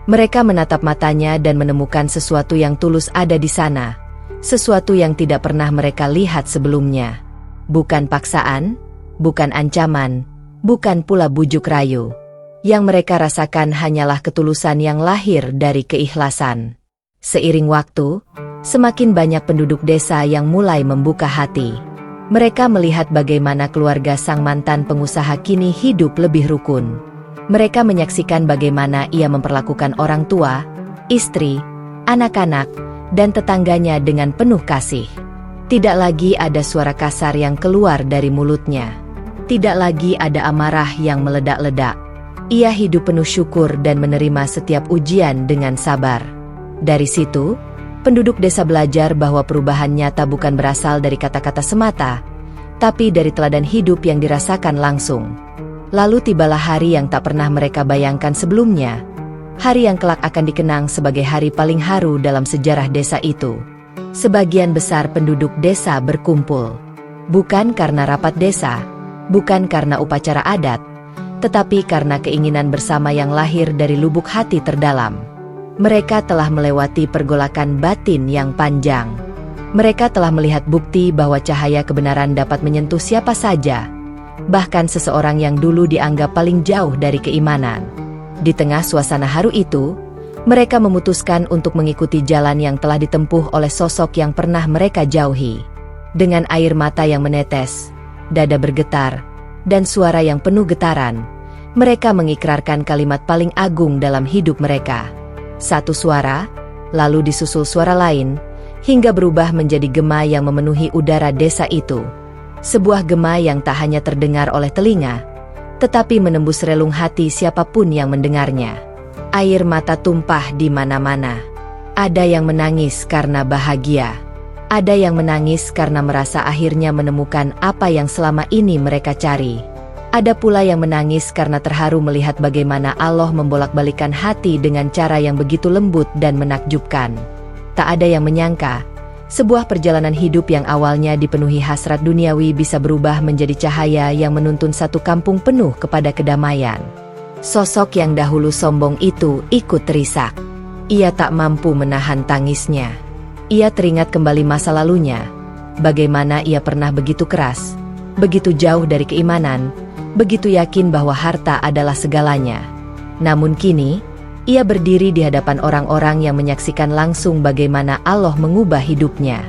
Mereka menatap matanya dan menemukan sesuatu yang tulus ada di sana. Sesuatu yang tidak pernah mereka lihat sebelumnya. Bukan paksaan, bukan ancaman, bukan pula bujuk rayu. Yang mereka rasakan hanyalah ketulusan yang lahir dari keikhlasan. Seiring waktu, semakin banyak penduduk desa yang mulai membuka hati. Mereka melihat bagaimana keluarga sang mantan pengusaha kini hidup lebih rukun. Mereka menyaksikan bagaimana ia memperlakukan orang tua, istri, anak-anak, dan tetangganya dengan penuh kasih. Tidak lagi ada suara kasar yang keluar dari mulutnya. Tidak lagi ada amarah yang meledak-ledak. Ia hidup penuh syukur dan menerima setiap ujian dengan sabar. Dari situ, penduduk desa belajar bahwa perubahan nyata bukan berasal dari kata-kata semata, tapi dari teladan hidup yang dirasakan langsung. Lalu tibalah hari yang tak pernah mereka bayangkan sebelumnya. Hari yang kelak akan dikenang sebagai hari paling haru dalam sejarah desa itu. Sebagian besar penduduk desa berkumpul. Bukan karena rapat desa, bukan karena upacara adat, tetapi karena keinginan bersama yang lahir dari lubuk hati terdalam. Mereka telah melewati pergolakan batin yang panjang. Mereka telah melihat bukti bahwa cahaya kebenaran dapat menyentuh siapa saja, bahkan seseorang yang dulu dianggap paling jauh dari keimanan. Di tengah suasana haru itu, mereka memutuskan untuk mengikuti jalan yang telah ditempuh oleh sosok yang pernah mereka jauhi. Dengan air mata yang menetes, dada bergetar, dan suara yang penuh getaran, mereka mengikrarkan kalimat paling agung dalam hidup mereka. Satu suara, lalu disusul suara lain, hingga berubah menjadi gema yang memenuhi udara desa itu. Sebuah gema yang tak hanya terdengar oleh telinga, tetapi menembus relung hati siapapun yang mendengarnya. Air mata tumpah di mana-mana. Ada yang menangis karena bahagia. Ada yang menangis karena merasa akhirnya menemukan apa yang selama ini mereka cari. Ada pula yang menangis karena terharu melihat bagaimana Allah membolak-balikan hati dengan cara yang begitu lembut dan menakjubkan. Tak ada yang menyangka, sebuah perjalanan hidup yang awalnya dipenuhi hasrat duniawi bisa berubah menjadi cahaya yang menuntun satu kampung penuh kepada kedamaian. Sosok yang dahulu sombong itu ikut terisak. Ia tak mampu menahan tangisnya. Ia teringat kembali masa lalunya, bagaimana ia pernah begitu keras, begitu jauh dari keimanan, begitu yakin bahwa harta adalah segalanya. Namun kini, ia berdiri di hadapan orang-orang yang menyaksikan langsung bagaimana Allah mengubah hidupnya.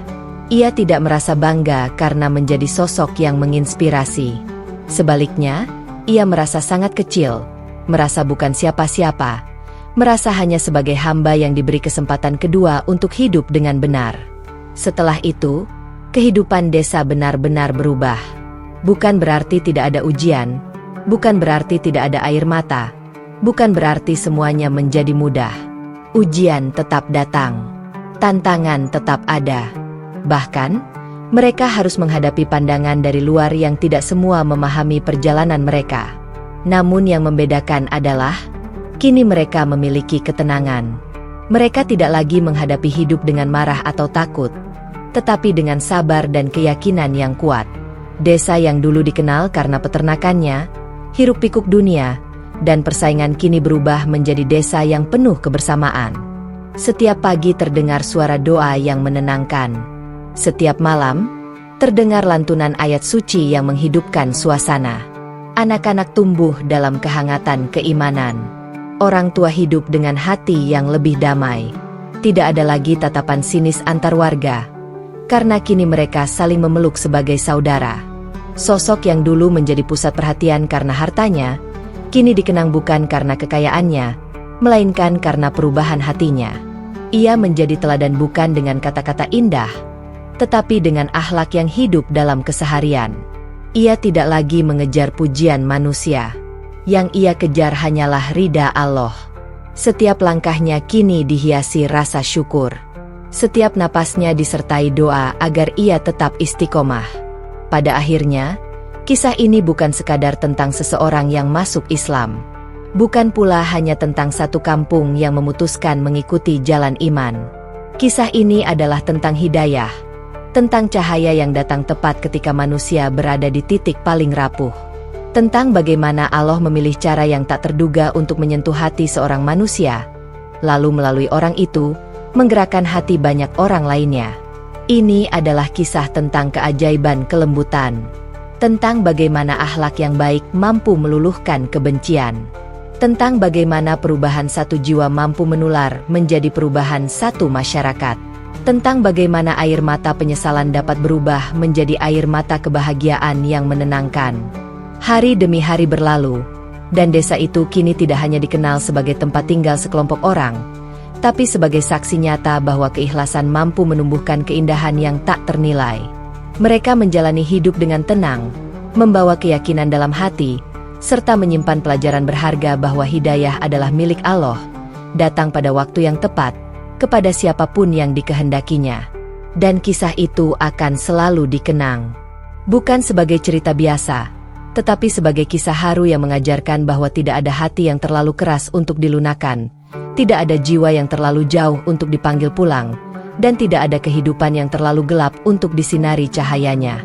Ia tidak merasa bangga karena menjadi sosok yang menginspirasi. Sebaliknya, ia merasa sangat kecil, merasa bukan siapa-siapa, merasa hanya sebagai hamba yang diberi kesempatan kedua untuk hidup dengan benar. Setelah itu, kehidupan desa benar-benar berubah. Bukan berarti tidak ada ujian, bukan berarti tidak ada air mata, bukan berarti semuanya menjadi mudah. Ujian tetap datang, tantangan tetap ada. Bahkan, mereka harus menghadapi pandangan dari luar yang tidak semua memahami perjalanan mereka. Namun yang membedakan adalah, kini mereka memiliki ketenangan. Mereka tidak lagi menghadapi hidup dengan marah atau takut, tetapi dengan sabar dan keyakinan yang kuat. Desa yang dulu dikenal karena peternakannya, hiruk-pikuk dunia, dan persaingan kini berubah menjadi desa yang penuh kebersamaan. Setiap pagi terdengar suara doa yang menenangkan. Setiap malam, terdengar lantunan ayat suci yang menghidupkan suasana. Anak-anak tumbuh dalam kehangatan keimanan. Orang tua hidup dengan hati yang lebih damai. Tidak ada lagi tatapan sinis antar warga, karena kini mereka saling memeluk sebagai saudara. Sosok yang dulu menjadi pusat perhatian karena hartanya, kini dikenang bukan karena kekayaannya, melainkan karena perubahan hatinya. Ia menjadi teladan bukan dengan kata-kata indah, tetapi dengan akhlak yang hidup dalam keseharian. Ia tidak lagi mengejar pujian manusia. Yang ia kejar hanyalah ridha Allah. Setiap langkahnya kini dihiasi rasa syukur. Setiap napasnya disertai doa agar ia tetap istiqomah. Pada akhirnya, kisah ini bukan sekadar tentang seseorang yang masuk Islam. Bukan pula hanya tentang satu kampung yang memutuskan mengikuti jalan iman. Kisah ini adalah tentang hidayah, tentang cahaya yang datang tepat ketika manusia berada di titik paling rapuh. Tentang bagaimana Allah memilih cara yang tak terduga untuk menyentuh hati seorang manusia, lalu melalui orang itu, menggerakkan hati banyak orang lainnya. Ini adalah kisah tentang keajaiban kelembutan, tentang bagaimana akhlak yang baik mampu meluluhkan kebencian, tentang bagaimana perubahan satu jiwa mampu menular menjadi perubahan satu masyarakat, tentang bagaimana air mata penyesalan dapat berubah menjadi air mata kebahagiaan yang menenangkan. Hari demi hari berlalu, dan desa itu kini tidak hanya dikenal sebagai tempat tinggal sekelompok orang, tapi sebagai saksi nyata bahwa keikhlasan mampu menumbuhkan keindahan yang tak ternilai. Mereka menjalani hidup dengan tenang, membawa keyakinan dalam hati, serta menyimpan pelajaran berharga bahwa hidayah adalah milik Allah, datang pada waktu yang tepat, kepada siapapun yang dikehendakinya. Dan kisah itu akan selalu dikenang. Bukan sebagai cerita biasa, tetapi sebagai kisah haru yang mengajarkan bahwa tidak ada hati yang terlalu keras untuk dilunakan, tidak ada jiwa yang terlalu jauh untuk dipanggil pulang, dan tidak ada kehidupan yang terlalu gelap untuk disinari cahayanya.